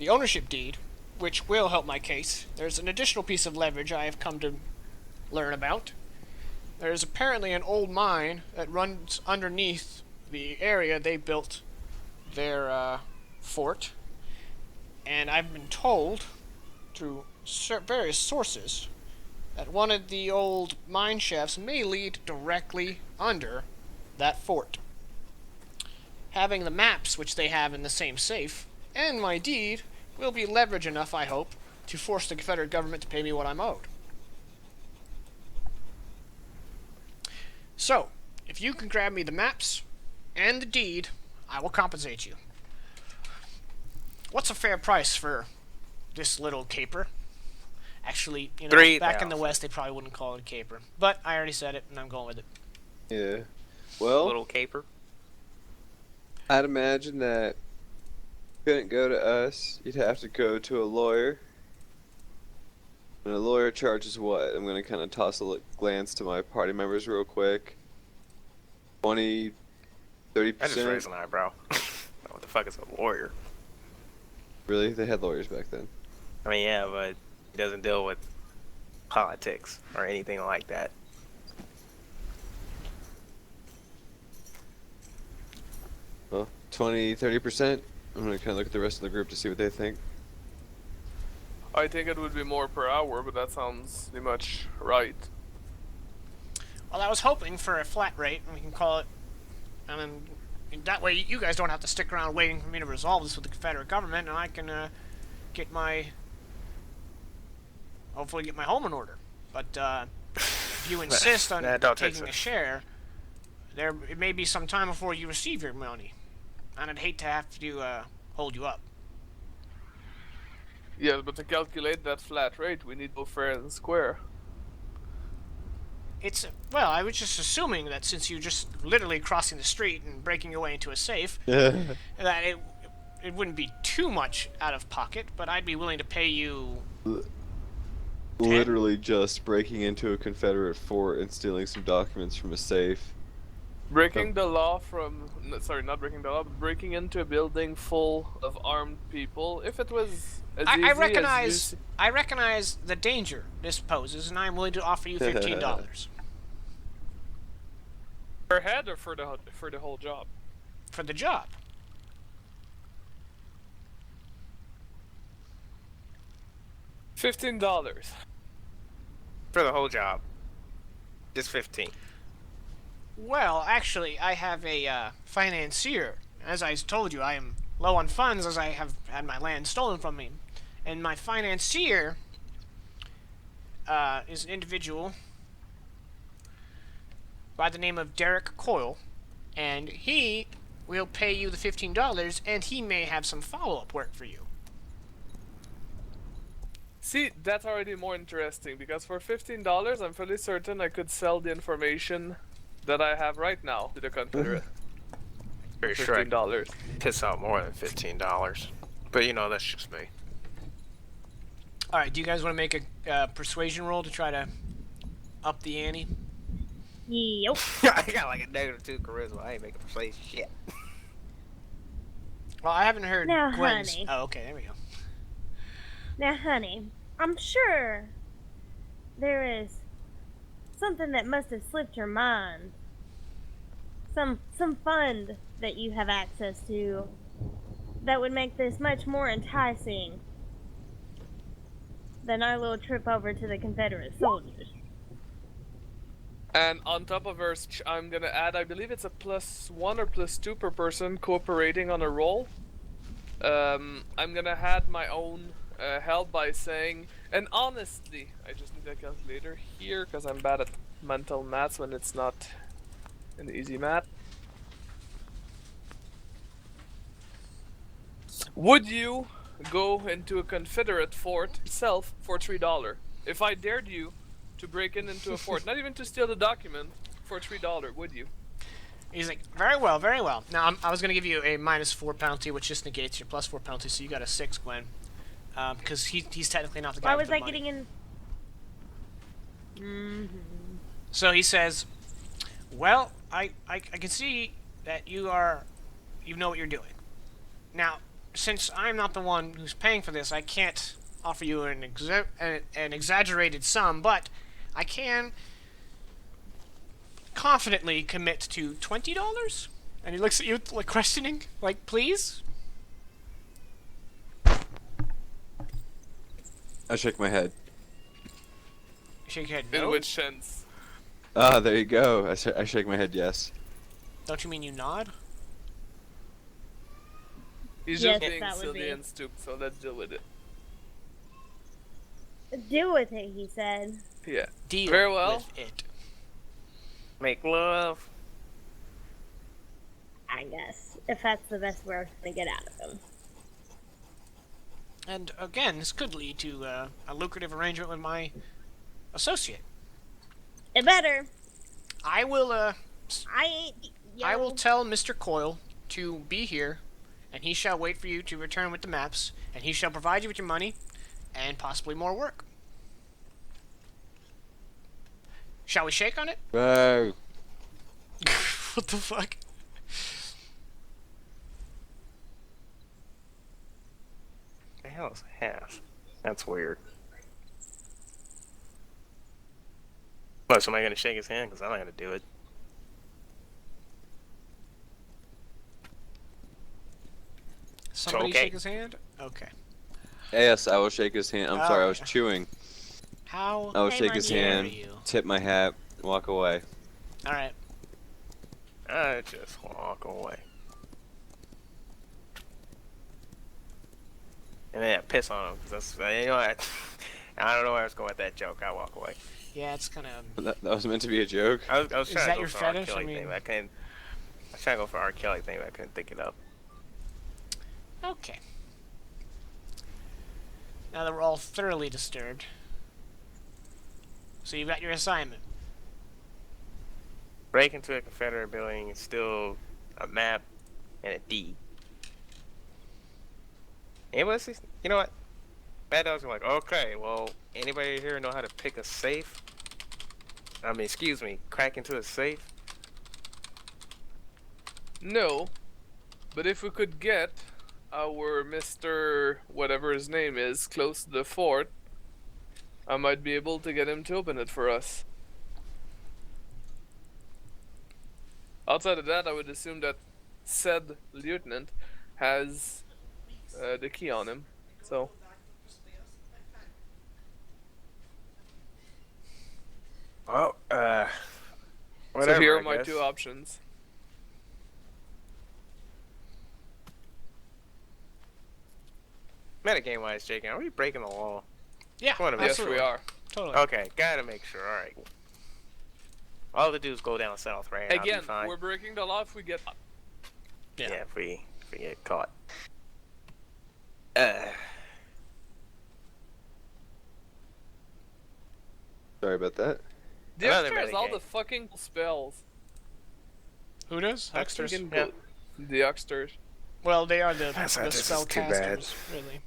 Speaker 1: ownership deed, which will help my case, there's an additional piece of leverage I have come to learn about. There's apparently an old mine that runs underneath the area they built their fort, and I've been told through various sources that one of the old mine shafts may lead directly under that fort. Having the maps which they have in the same safe and my deed will be leverage enough, I hope, to force the Confederate government to pay me what I'm owed. So, if you can grab me the maps and the deed, I will compensate you. What's a fair price for this little caper? Actually, you know, back in the
Speaker 2: 3,000.
Speaker 1: West, they probably wouldn't call it a caper. But I already said it, and I'm going with it.
Speaker 5: Yeah. Well,
Speaker 2: Little caper.
Speaker 5: I'd imagine that couldn't go to us. You'd have to go to a lawyer. And a lawyer charges what? I'm going to kind of toss a glance to my party members real quick. 20, 30%?
Speaker 2: I just raised an eyebrow. What the fuck is a lawyer?
Speaker 5: Really? They had lawyers back then.
Speaker 2: I mean, yeah, but he doesn't deal with politics or anything like that.
Speaker 5: Well, 20, 30%? I'm going to kind of look at the rest of the group to see what they think.
Speaker 4: I think it would be more per hour, but that sounds pretty much right.
Speaker 1: Well, I was hoping for a flat rate, and we can call it, and then that way you guys don't have to stick around waiting for me to resolve this with the Confederate government, and I can hopefully get my home in order. But if you insist on
Speaker 2: Nah, don't take
Speaker 1: taking a
Speaker 2: it.
Speaker 1: share, it may be some time before you receive your money, and I'd hate to have to hold you up.
Speaker 4: Yeah, but to calculate that flat rate, we need to go fair and square.
Speaker 1: Well, I was just assuming that since you're just literally crossing the street and breaking your way into a safe,
Speaker 5: Yeah.
Speaker 1: that it wouldn't be too much out of pocket, but I'd be willing to pay you.
Speaker 5: Literally just breaking into a Confederate fort and stealing some documents from a safe.
Speaker 4: Breaking the law from... Sorry, not breaking the law, but breaking into a building full of armed people. If it was as easy
Speaker 1: I recognize the danger this poses, and I'm willing to offer you $15
Speaker 4: per head or for the whole job?
Speaker 1: for the job.
Speaker 4: $15.
Speaker 2: For the whole job. Just 15.
Speaker 1: Well, actually, I have a financier. As I told you, I am low on funds as I have had my land stolen from me. And my financier is an individual by the name of Derek Coyle. And he will pay you the $15, and he may have some follow-up work for you.
Speaker 4: See, that's already more interesting, because for $15, I'm fairly certain I could sell the information that I have right now to the Confederate.
Speaker 2: Pretty sure I
Speaker 4: $15.
Speaker 2: piss out more than $15. But you know, that's just me.
Speaker 1: Alright, do you guys want to make a persuasion roll to try to up the ante?
Speaker 3: Yep.
Speaker 2: I got like a -2 charisma. I ain't making her say shit.
Speaker 1: Well, I haven't heard
Speaker 3: Now,
Speaker 1: Gwen's.
Speaker 3: honey.
Speaker 1: Oh, okay, there we go.
Speaker 3: Now, honey, I'm sure there is something that must have slipped your mind. Some fund that you have access to that would make this much more enticing than our little trip over to the Confederate soldiers.
Speaker 4: And on top of her speech, I'm gonna add, I believe it's a +1 or +2 per person cooperating on a roll. I'm gonna add my own help by saying, and honestly, I just need a calculator here because I'm bad at mental maths when it's not an easy math. Would you go into a Confederate fort itself for $3? If I dared you to break into a fort, not even to steal the document, for $3, would you?
Speaker 1: He's like, very well, very well. Now, I was going to give you a -4 penalty, which just negates your +4 penalty, so you got a 6, Gwen. Because he's technically not the guy
Speaker 3: Why
Speaker 1: with
Speaker 3: was
Speaker 1: the
Speaker 3: I
Speaker 1: money.
Speaker 3: getting in? Mm-hmm.
Speaker 1: So he says, well, I can see that you know what you're doing. Now, since I'm not the one who's paying for this, I can't offer you an exaggerated sum, but I can confidently commit to $20. And he looks at you like questioning, like, please?
Speaker 5: I shake my head.
Speaker 1: Shake your head,
Speaker 4: In
Speaker 1: no.
Speaker 4: which sense?
Speaker 5: Ah, there you go. I shake my head, yes.
Speaker 1: Don't you mean you nod?
Speaker 4: He's
Speaker 3: Yes,
Speaker 4: just being
Speaker 3: that would
Speaker 4: silly
Speaker 3: be.
Speaker 4: and stupid, so let's deal with it.
Speaker 3: Deal with it, he said.
Speaker 4: Yeah.
Speaker 1: Deal
Speaker 4: Very well.
Speaker 1: with it.
Speaker 2: Make love.
Speaker 3: I guess. If that's the best we're gonna get out of him.
Speaker 1: And again, this could lead to a lucrative arrangement with my associate.
Speaker 3: It better.
Speaker 1: I will
Speaker 3: I ain't. Yo.
Speaker 1: I will tell Mr. Coyle to be here, and he shall wait for you to return with the maps, and he shall provide you with your money, and possibly more work. Shall we shake on it?
Speaker 5: Whoa.
Speaker 1: What the fuck?
Speaker 2: The hell is half? That's weird. What, so am I gonna shake his hand? Because I'm not gonna do it.
Speaker 1: Somebody
Speaker 2: okay.
Speaker 1: shake his hand? Okay.
Speaker 5: Yes, I will shake his hand. I'm sorry, I was
Speaker 1: Okay.
Speaker 5: chewing.
Speaker 1: How
Speaker 5: I will
Speaker 3: Shame
Speaker 5: shake
Speaker 3: on
Speaker 5: his
Speaker 3: you.
Speaker 5: hand,
Speaker 1: dare you?
Speaker 5: tip my hat, walk away.
Speaker 1: Alright.
Speaker 2: I just walk away. And then I piss on him. 'Cause that's, you know, I don't know where I was going with that joke. I walk away.
Speaker 1: Yeah, it's kind of...
Speaker 5: That was meant to be a joke.
Speaker 2: I was
Speaker 1: Is
Speaker 2: trying
Speaker 1: that
Speaker 2: to go
Speaker 1: your
Speaker 2: for R.
Speaker 1: fetish?
Speaker 2: Kelly
Speaker 1: I mean-
Speaker 2: thing, but I couldn't. I was trying to go for R. Kelly thing, but I couldn't think it up.
Speaker 1: Okay. Now that we're all thoroughly disturbed. So you've got your assignment.
Speaker 2: Break into a Confederate building and steal a map and a deed. Anybody see? You know what? Bad dogs are like, okay, well, anybody here know how to pick a safe? I mean, excuse me, crack into a safe?
Speaker 4: No, but if we could get our Mr. whatever his name is close to the fort, I might be able to get him to open it for us. Outside of that, I would assume that said lieutenant has the key on him. So,
Speaker 2: Well,
Speaker 4: so
Speaker 2: whatever,
Speaker 4: here
Speaker 2: I
Speaker 4: are my
Speaker 2: guess.
Speaker 4: two options.
Speaker 2: Metagame wise, Jake, are we breaking the law?
Speaker 1: Yeah,
Speaker 2: What a
Speaker 4: Yes,
Speaker 1: absolutely.
Speaker 4: we are.
Speaker 1: Totally.
Speaker 2: Okay, gotta make sure, alright. All the dudes go down south, right? I'll be
Speaker 4: Again,
Speaker 2: fine.
Speaker 4: we're breaking the law if we get.
Speaker 1: Yeah.
Speaker 2: Yeah, if we get caught.
Speaker 5: Sorry about that.
Speaker 4: The
Speaker 2: Another
Speaker 4: extra has all
Speaker 2: metagame.
Speaker 4: the fucking spells.
Speaker 1: Who does?
Speaker 4: That's
Speaker 1: Hucksters?
Speaker 4: freaking
Speaker 2: Yeah.
Speaker 4: good. The Hucksters.
Speaker 1: Well, they are the
Speaker 2: That's not- this is too
Speaker 1: spellcasters, really.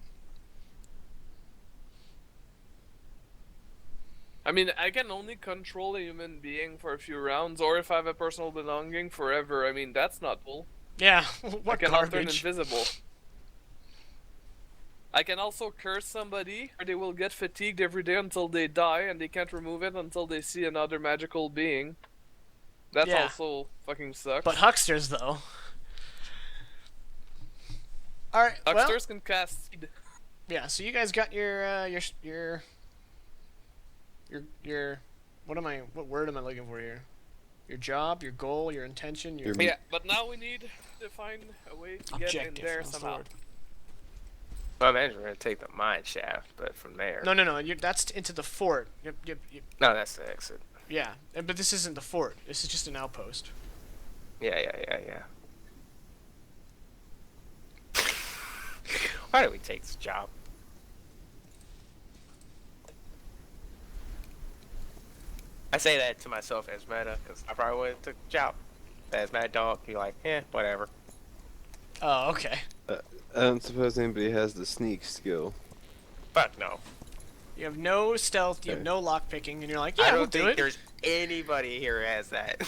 Speaker 4: I mean, I can only control a human being for a few rounds, or if I have a personal belonging forever. I mean, that's not cool.
Speaker 1: Yeah,
Speaker 4: I
Speaker 1: what
Speaker 4: can turn
Speaker 1: garbage.
Speaker 4: invisible. I can also curse somebody, or they will get fatigued every day until they die, and they can't remove it until they see another magical being. That's
Speaker 1: Yeah.
Speaker 4: also fucking sucks.
Speaker 1: But hucksters, though. Alright, well,
Speaker 4: Hucksters can cast seed.
Speaker 1: yeah, so you guys got what word am I looking for here? Your job, your goal, your intention, your...
Speaker 5: Your-
Speaker 4: Yeah, but now we need to find a way to get in
Speaker 1: Objective,
Speaker 4: there
Speaker 1: that's the
Speaker 4: somehow.
Speaker 1: word.
Speaker 2: Well, I imagine we're gonna take the mine shaft, but from there.
Speaker 1: No, that's into the fort.
Speaker 2: No, that's the exit.
Speaker 1: Yeah, but this isn't the fort. This is just an outpost.
Speaker 2: Yeah. Why did we take this job? I say that to myself as meta, because I probably would have took the job. As Mad Dog, you're like, whatever.
Speaker 1: Oh, okay.
Speaker 5: I don't suppose anybody has the sneak skill.
Speaker 2: Fuck no.
Speaker 1: You have no stealth, you have
Speaker 5: Okay.
Speaker 1: no lockpicking, and you're like, yeah,
Speaker 2: I
Speaker 1: we'll
Speaker 2: don't
Speaker 1: do
Speaker 2: think
Speaker 1: it.
Speaker 2: there's anybody here who has that.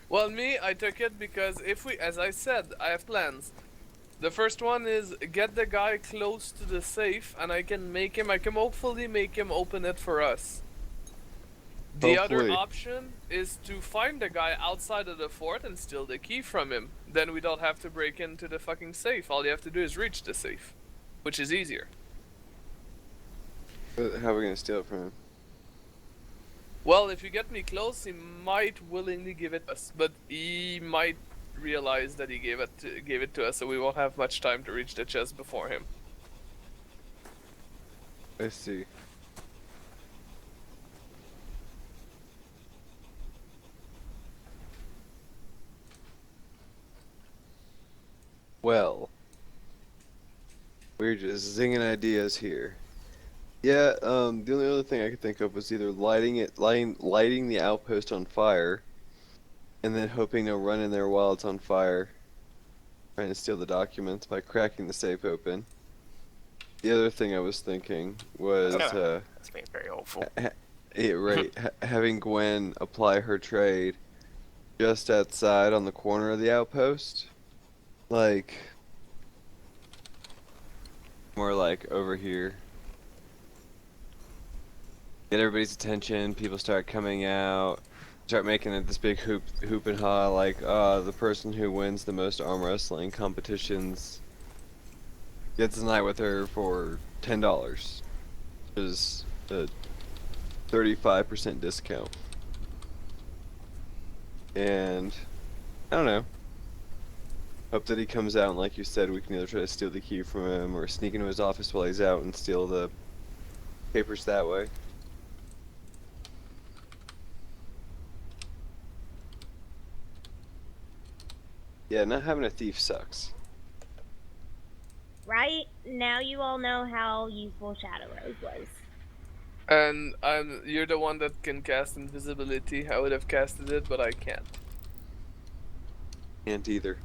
Speaker 4: Well, me, I took it because if we, as I said, I have plans. The first one is get the guy close to the safe, and I can hopefully make him open it for us. The other
Speaker 5: Hopefully.
Speaker 4: option is to find the guy outside of the fort and steal the key from him. Then we don't have to break into the fucking safe. All you have to do is reach the safe, which is easier.
Speaker 5: But how are we gonna steal it from him?
Speaker 4: Well, if you get me close, he might willingly give it us, but he might realize that he gave it to us, so we won't have much time to reach the chest before him.
Speaker 5: I see. Well, we're just zinging ideas here. Yeah, the only other thing I could think of was either lighting the outpost on fire, and then hoping they'll run in there while it's on fire, trying to steal the documents by cracking the safe open. The other thing I was thinking was,
Speaker 2: That's being very hopeful.
Speaker 5: having Gwen apply her trade just outside on the corner of the outpost. Like, more like over here. Get everybody's attention, people start coming out, start making it this big hoop and ha, like, the person who wins the most arm wrestling competitions gets a night with her for $10, which is a 35% discount. And I don't know. Hope that he comes out and, like you said, we can either try to steal the key from him or sneak into his office while he's out and steal the papers that way. Yeah, not having a thief sucks.
Speaker 3: Right? Now you all know how useful Shadow Rose was.
Speaker 4: And you're the one that can cast invisibility. I would have casted it, but I can't.
Speaker 5: Can't either.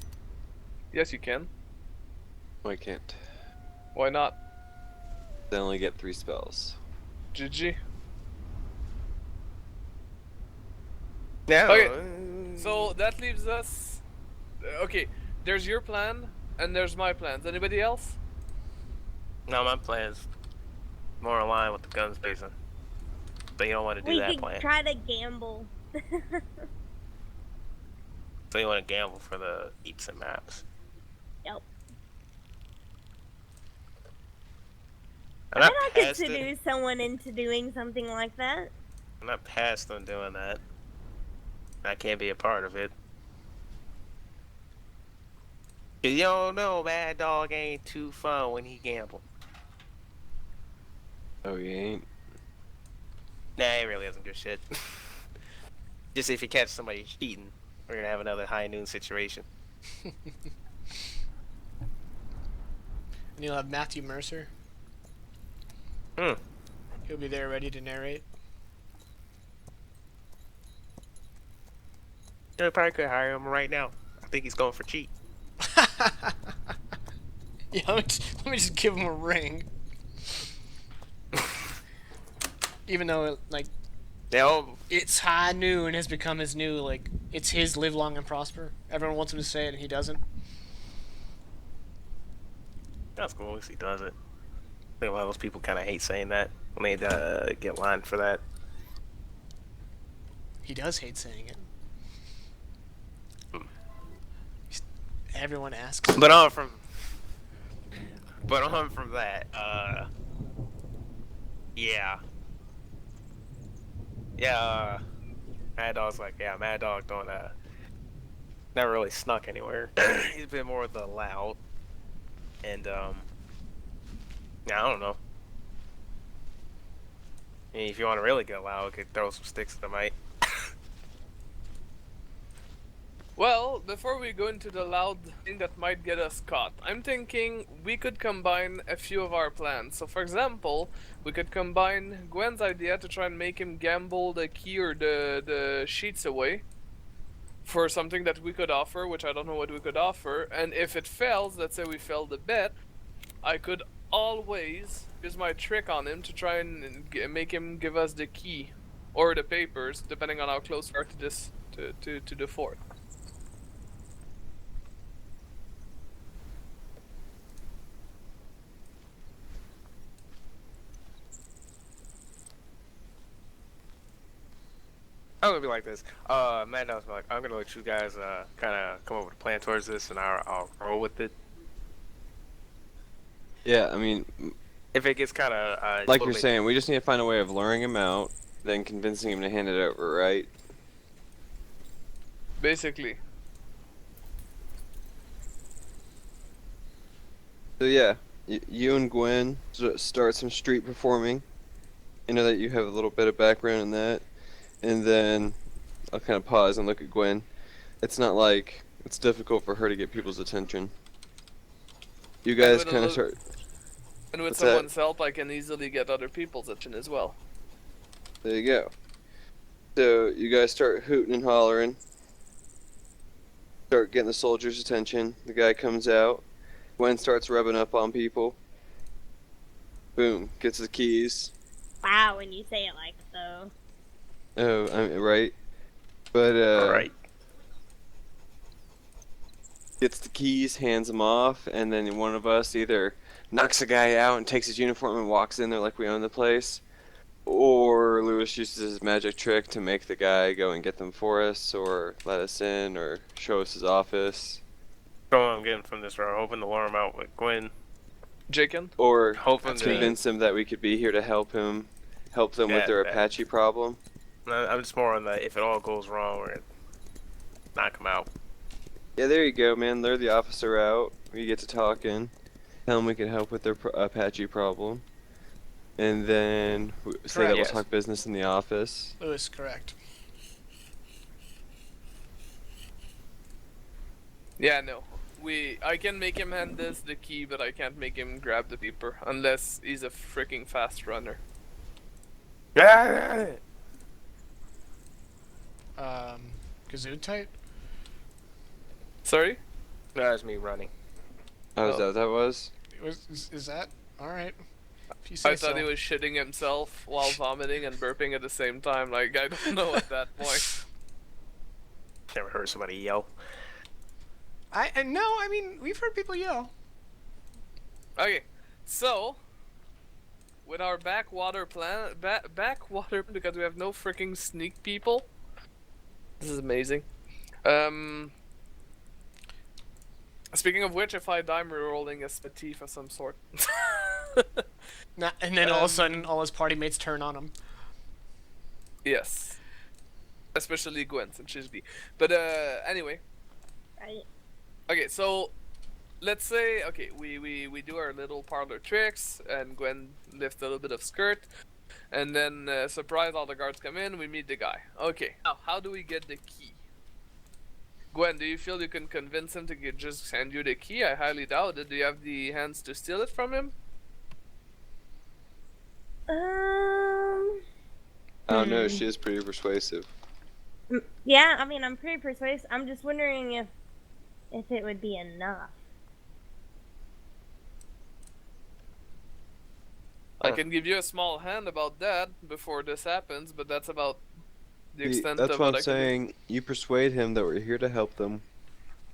Speaker 4: Yes, you can.
Speaker 5: No, I can't.
Speaker 4: Why not?
Speaker 5: I only get 3 spells.
Speaker 4: GG.
Speaker 2: No.
Speaker 4: Okay, so that leaves us. Okay, there's your plan, and there's my plans. Anybody else?
Speaker 2: No, my plan's more in line with the guns blazing. But you don't want to do
Speaker 3: We
Speaker 2: that
Speaker 3: could
Speaker 2: plan.
Speaker 3: try to gamble.
Speaker 2: So you want to gamble for the eats and maps.
Speaker 3: Yep.
Speaker 2: I'm
Speaker 3: I
Speaker 2: not
Speaker 3: could
Speaker 2: past it.
Speaker 3: seduce someone into doing something like that.
Speaker 2: I'm not past on doing that. I can't be a part of it. 'Cause you don't know, Mad Dog ain't too fun when he gamble.
Speaker 5: Oh, he ain't?
Speaker 2: Nah, he really doesn't give a shit. Just if you catch somebody cheating, we're gonna have another high noon situation.
Speaker 1: And you'll have Matthew Mercer.
Speaker 2: Hmm.
Speaker 1: He'll be there ready to narrate.
Speaker 2: You probably could hire him right now. I think he's going for cheat.
Speaker 1: Yeah, let me just give him a ring. Even though, like,
Speaker 2: Now,
Speaker 1: It's high noon has become his new, like, it's his live long and prosper. Everyone wants him to say it and he doesn't.
Speaker 2: that's cool. At least he does it. I think a lot of those people kind of hate saying that when they get lined for that.
Speaker 1: He does hate saying it. Everyone asks.
Speaker 2: But on from that, yeah. Yeah, Mad Dog's like, yeah, Mad Dog don't, never really snuck anywhere. He's been more of the loud, and, yeah, I don't know. I mean, if you want to really go loud, we could throw some sticks at the mic.
Speaker 4: Well, before we go into the loud thing that might get us caught, I'm thinking we could combine a few of our plans. So, for example, we could combine Gwen's idea to try and make him gamble the key or the sheets away for something that we could offer, which I don't know what we could offer. And if it fails, let's say we fail the bet, I could always use my trick on him to try and make him give us the key or the papers, depending on how close we are to this to the fort.
Speaker 2: I'm gonna be like this. Mad Dog's like, I'm gonna let you guys, kind of come up with a plan towards this, and I'll roll with it.
Speaker 5: Yeah, I mean,
Speaker 2: If it gets kind of,
Speaker 5: like you're saying, we just need to find a way of luring him out, then convincing him to hand it over, right?
Speaker 4: Basically.
Speaker 5: So yeah, you and Gwen start some street performing. I know that you have a little bit of background in that. And then I'll kind of pause and look at Gwen. It's not like it's difficult for her to get people's attention. You guys kind of start...
Speaker 4: And with
Speaker 5: What's that?
Speaker 4: someone's help, I can easily get other people's attention as well.
Speaker 5: There you go. So you guys start hooting and hollering. Start getting the soldiers' attention. The guy comes out. Gwen starts rubbing up on people. Boom. Gets the keys.
Speaker 3: Wow, when you say it like so.
Speaker 5: Oh, right. But,
Speaker 2: right.
Speaker 5: gets the keys, hands them off, and then one of us either knocks the guy out and takes his uniform and walks in there like we own the place, or Lewis uses his magic trick to make the guy go and get them for us, or let us in, or show us his office.
Speaker 2: So I'm getting from this route, hoping to lure him out with Gwen.
Speaker 4: Jaken?
Speaker 5: Or
Speaker 2: Hoping to
Speaker 5: convince them that we could be here to help them with their Apache problem.
Speaker 2: I'm just more on the, if it all goes wrong, we're gonna knock him out.
Speaker 5: Yeah, there you go, man. Lure the officer out. We get to talking. Tell them we can help with their Apache problem. And then say that we'll talk business in the office.
Speaker 1: Lewis, correct.
Speaker 4: Yeah, no. I can make him hand us the key, but I can't make him grab the paper unless he's a freaking fast runner.
Speaker 2: Yeah.
Speaker 1: Gesundheit?
Speaker 4: Sorry?
Speaker 2: That's me running.
Speaker 5: Oh, is that what that was?
Speaker 1: Is that alright? If you say
Speaker 4: I thought
Speaker 1: so.
Speaker 4: he was shitting himself while vomiting and burping at the same time. Like, I don't know at that point.
Speaker 2: Never heard somebody yell.
Speaker 1: No, I mean, we've heard people yell.
Speaker 4: Okay, so with our backwater plan, backwater, because we have no freaking sneak people. This is amazing. Speaking of which, if I die, I'm rerolling a Spatif of some sort.
Speaker 1: And then all of a sudden, all his party mates turn on him.
Speaker 4: Yes. Especially Gwen, since she's B. But anyway.
Speaker 3: Right.
Speaker 4: Okay, so let's say, okay, we do our little parlor tricks, and Gwen lifts a little bit of skirt, and then surprise, all the guards come in, we meet the guy. Okay, now how do we get the key? Gwen, do you feel you can convince him to just hand you the key? I highly doubt it. Do you have the hands to steal it from him?
Speaker 5: I don't know, she is pretty persuasive.
Speaker 3: Yeah, I mean, I'm pretty persuasive. I'm just wondering if it would be enough.
Speaker 4: I can give you a small hand about that before this happens, but that's about the
Speaker 5: See,
Speaker 4: extent
Speaker 5: that's
Speaker 4: of
Speaker 5: what
Speaker 4: what
Speaker 5: I'm
Speaker 4: I can do.
Speaker 5: saying. You persuade him that we're here to help them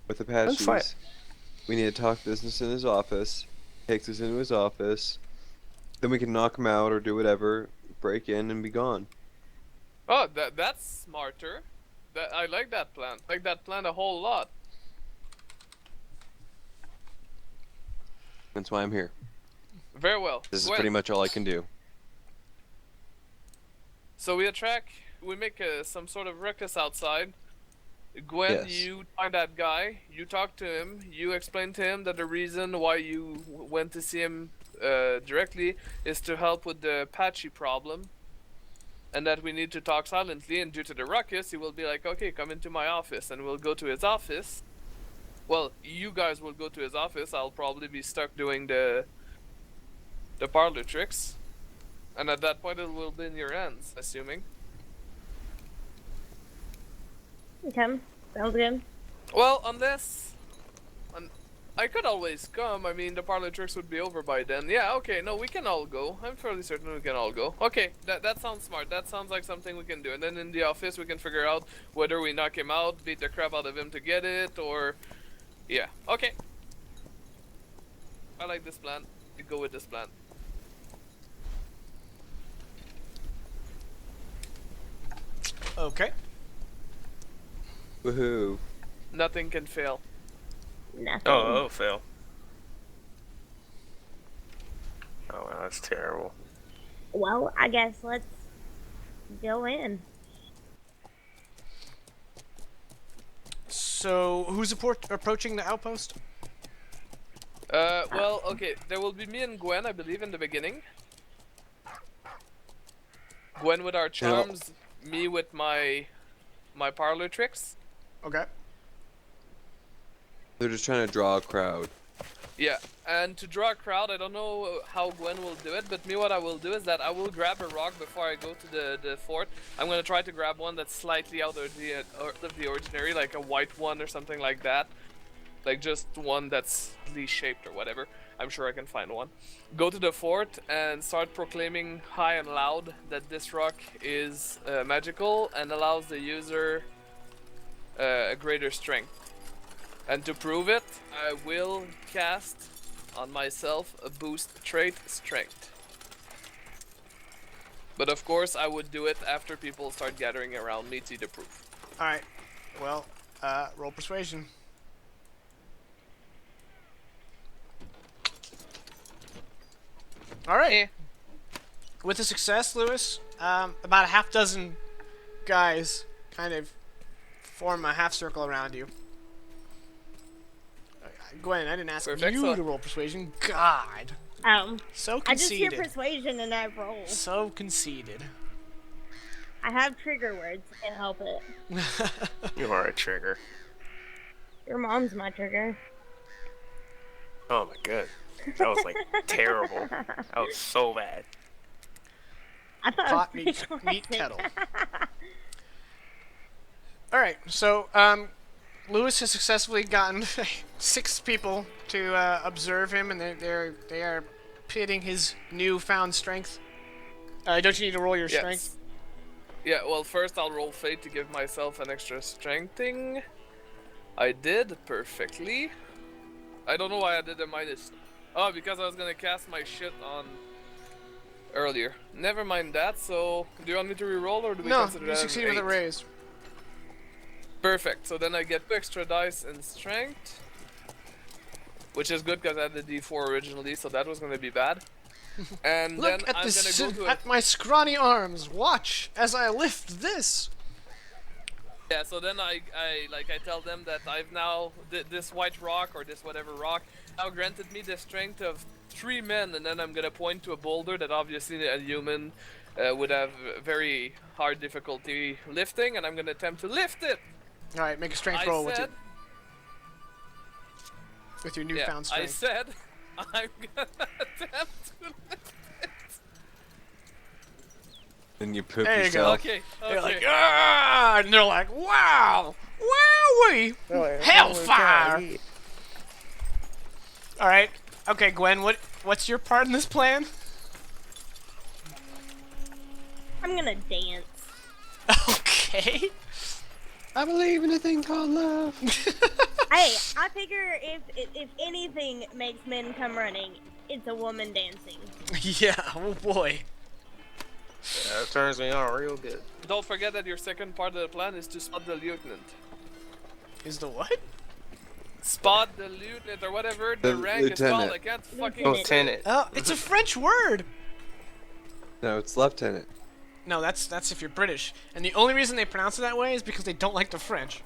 Speaker 5: with
Speaker 2: That's fine.
Speaker 5: Apaches. We need to talk business in his office. Takes us into his office. Then we can knock him out or do whatever, break in and be gone.
Speaker 4: Oh, that's smarter. I like that plan. I like that plan a whole lot.
Speaker 5: That's why I'm here.
Speaker 4: Very well.
Speaker 5: This is
Speaker 4: Gwen,
Speaker 5: pretty much all I can do.
Speaker 4: so we make some sort of ruckus outside. Gwen,
Speaker 5: Yes.
Speaker 4: you find that guy, you talk to him, you explain to him that the reason why you went to see him directly is to help with the Apache problem, and that we need to talk silently, and due to the ruckus, he will be like, okay, come into my office, and we'll go to his office. Well, you guys will go to his office, I'll probably be stuck doing the parlor tricks, and at that point it will be in your hands, assuming.
Speaker 3: Okay, sounds good.
Speaker 4: Well, unless... I could always come, I mean, the parlor tricks would be over by then. Yeah, okay, no, we can all go. I'm fairly certain we can all go. Okay, that sounds smart. That sounds like something we can do. And then in the office we can figure out whether we knock him out, beat the crap out of him to get it, or... Yeah, okay. I like this plan. We go with this plan.
Speaker 1: Okay.
Speaker 5: Woohoo.
Speaker 4: Nothing can fail.
Speaker 3: Nothing.
Speaker 2: Oh, fail. Oh, wow, that's terrible.
Speaker 3: Well, I guess let's go in.
Speaker 1: So, who's approaching the outpost?
Speaker 4: Well, okay, there will be me and Gwen, I believe, in the beginning. Gwen with our charms, me with my parlor tricks.
Speaker 1: Okay.
Speaker 5: They're just trying to draw a crowd.
Speaker 4: Yeah, and to draw a crowd, I don't know how Gwen will do it, but me what I will do is that I will grab a rock before I go to the fort. I'm gonna try to grab one that's slightly out of the ordinary, like a white one or something like that. Like just one that's shaped or whatever. I'm sure I can find one. Go to the fort and start proclaiming high and loud that this rock is magical and allows the user a greater strength. And to prove it, I will cast on myself a boost trait strength. But of course, I would do it after people start gathering around me to the proof.
Speaker 1: Alright. Well, roll persuasion. Alright.
Speaker 4: Eh.
Speaker 1: With a success, Lewis, about a half dozen guys kind of form a half circle around you. Gwen, I didn't ask
Speaker 4: Perfect,
Speaker 1: you
Speaker 4: so-
Speaker 1: to roll persuasion. God. So
Speaker 3: I just hear
Speaker 1: conceited.
Speaker 3: persuasion and I roll.
Speaker 1: So conceited.
Speaker 3: I have trigger words. Can't help it.
Speaker 2: You are a trigger.
Speaker 3: Your mom's my trigger.
Speaker 2: Oh my god. That was like terrible. That was so bad.
Speaker 3: I thought
Speaker 1: Pot
Speaker 3: it was
Speaker 1: meet,
Speaker 3: pretty
Speaker 1: meet
Speaker 3: classic.
Speaker 1: kettle. Alright, so, Lewis has successfully gotten 6 people to observe him, and they are pitting his newfound strength. Don't you need to roll your
Speaker 4: Yes.
Speaker 1: strength?
Speaker 4: Yeah, well, first I'll roll fate to give myself an extra strengthing. I did perfectly. I don't know why I did a minus. Oh, because I was gonna cast my shit on earlier. Never mind that. So, do you want me to reroll or do we
Speaker 1: No,
Speaker 4: consider
Speaker 1: you
Speaker 4: that
Speaker 1: succeeded
Speaker 4: an
Speaker 1: with a
Speaker 4: 8?
Speaker 1: raise.
Speaker 4: Perfect. So then I get 2 extra dice in strength, which is good because I had the D4 originally, so that was gonna be bad. And
Speaker 1: Look
Speaker 4: then
Speaker 1: at
Speaker 4: I'm
Speaker 1: this,
Speaker 4: gonna go to
Speaker 1: at my scrawny arms. Watch as I lift this.
Speaker 4: Yeah, so then I tell them that I've now this white rock or this whatever rock now granted me the strength of 3 men, and then I'm gonna point to a boulder that obviously a human would have very hard difficulty lifting, and I'm gonna attempt to lift it.
Speaker 1: All right, make a strength
Speaker 4: I
Speaker 1: roll
Speaker 4: said,
Speaker 1: with your
Speaker 4: yeah,
Speaker 1: newfound
Speaker 4: I
Speaker 1: strength.
Speaker 4: said I'm gonna attempt to lift it.
Speaker 5: Then you poop
Speaker 1: There you go.
Speaker 5: yourself.
Speaker 4: Okay,
Speaker 1: They're like,
Speaker 4: okay.
Speaker 1: ah, and they're like, wow, wowee, hellfire. All right, okay, Gwen, what's your part in this plan?
Speaker 3: I'm gonna dance.
Speaker 1: Okay.
Speaker 5: I believe in a thing called love.
Speaker 3: Hey, I figure if anything makes men come running, it's a woman dancing.
Speaker 1: Yeah. Oh boy.
Speaker 2: Yeah, it turns me on real good.
Speaker 4: Don't forget that your second part of the plan is to spot the lieutenant.
Speaker 1: Is the what?
Speaker 4: Spot the lieutenant or whatever the
Speaker 5: The
Speaker 4: rank is called.
Speaker 5: lieutenant.
Speaker 4: I can't fucking
Speaker 3: Lieutenant.
Speaker 4: say
Speaker 2: Lieutenant.
Speaker 4: it.
Speaker 1: Oh, it's a French word.
Speaker 5: No, it's lieutenant.
Speaker 1: No, that's if you're British. And the only reason they pronounce it that way is because they don't like the French.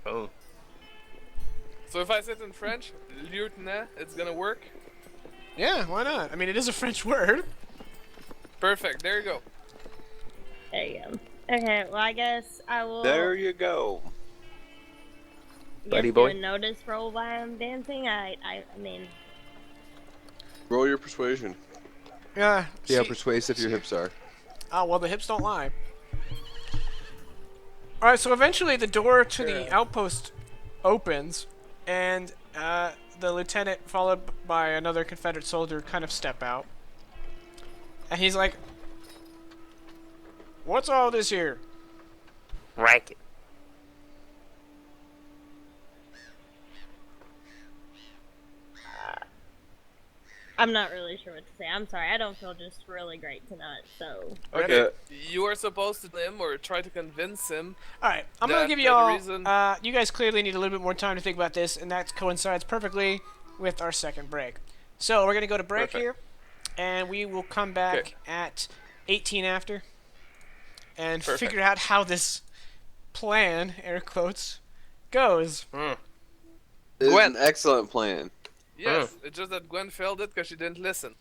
Speaker 2: Oh.
Speaker 4: So if I say it in French, lieutenant, it's gonna work.
Speaker 1: Yeah, why not? I mean, it is a French word.
Speaker 4: Perfect. There you go.
Speaker 3: There you go. Okay, well, I guess I will.
Speaker 5: There you go.
Speaker 2: Buddy
Speaker 3: do
Speaker 2: boy.
Speaker 3: a notice roll while I'm dancing. I mean,
Speaker 5: Roll your persuasion.
Speaker 1: Yeah.
Speaker 5: See how
Speaker 1: see-
Speaker 5: persuasive your hips are.
Speaker 1: Oh, well, the hips don't lie. Alright, so eventually the door to the outpost opens, and the lieutenant, followed by another Confederate soldier, kind of step out. And he's like, "What's all this here?"
Speaker 2: Racket.
Speaker 3: I'm not really sure what to say. I'm sorry. I don't feel just really great tonight. So
Speaker 4: Okay. You are supposed to him or try to convince him.
Speaker 1: Alright, I'm gonna
Speaker 4: That-
Speaker 1: give
Speaker 4: that
Speaker 1: y'all,
Speaker 4: reason-
Speaker 1: you guys clearly need a little bit more time to think about this, and that coincides perfectly with our second break. So, we're gonna go to break
Speaker 4: Perfect.
Speaker 1: here, and we will come back
Speaker 4: Okay.
Speaker 1: at 18 after, and
Speaker 4: Perfect.
Speaker 1: figure out how this plan, air quotes, goes.
Speaker 5: It's
Speaker 2: Gwen.
Speaker 5: an excellent plan.
Speaker 4: Yes, it's just that Gwen failed it because she didn't listen.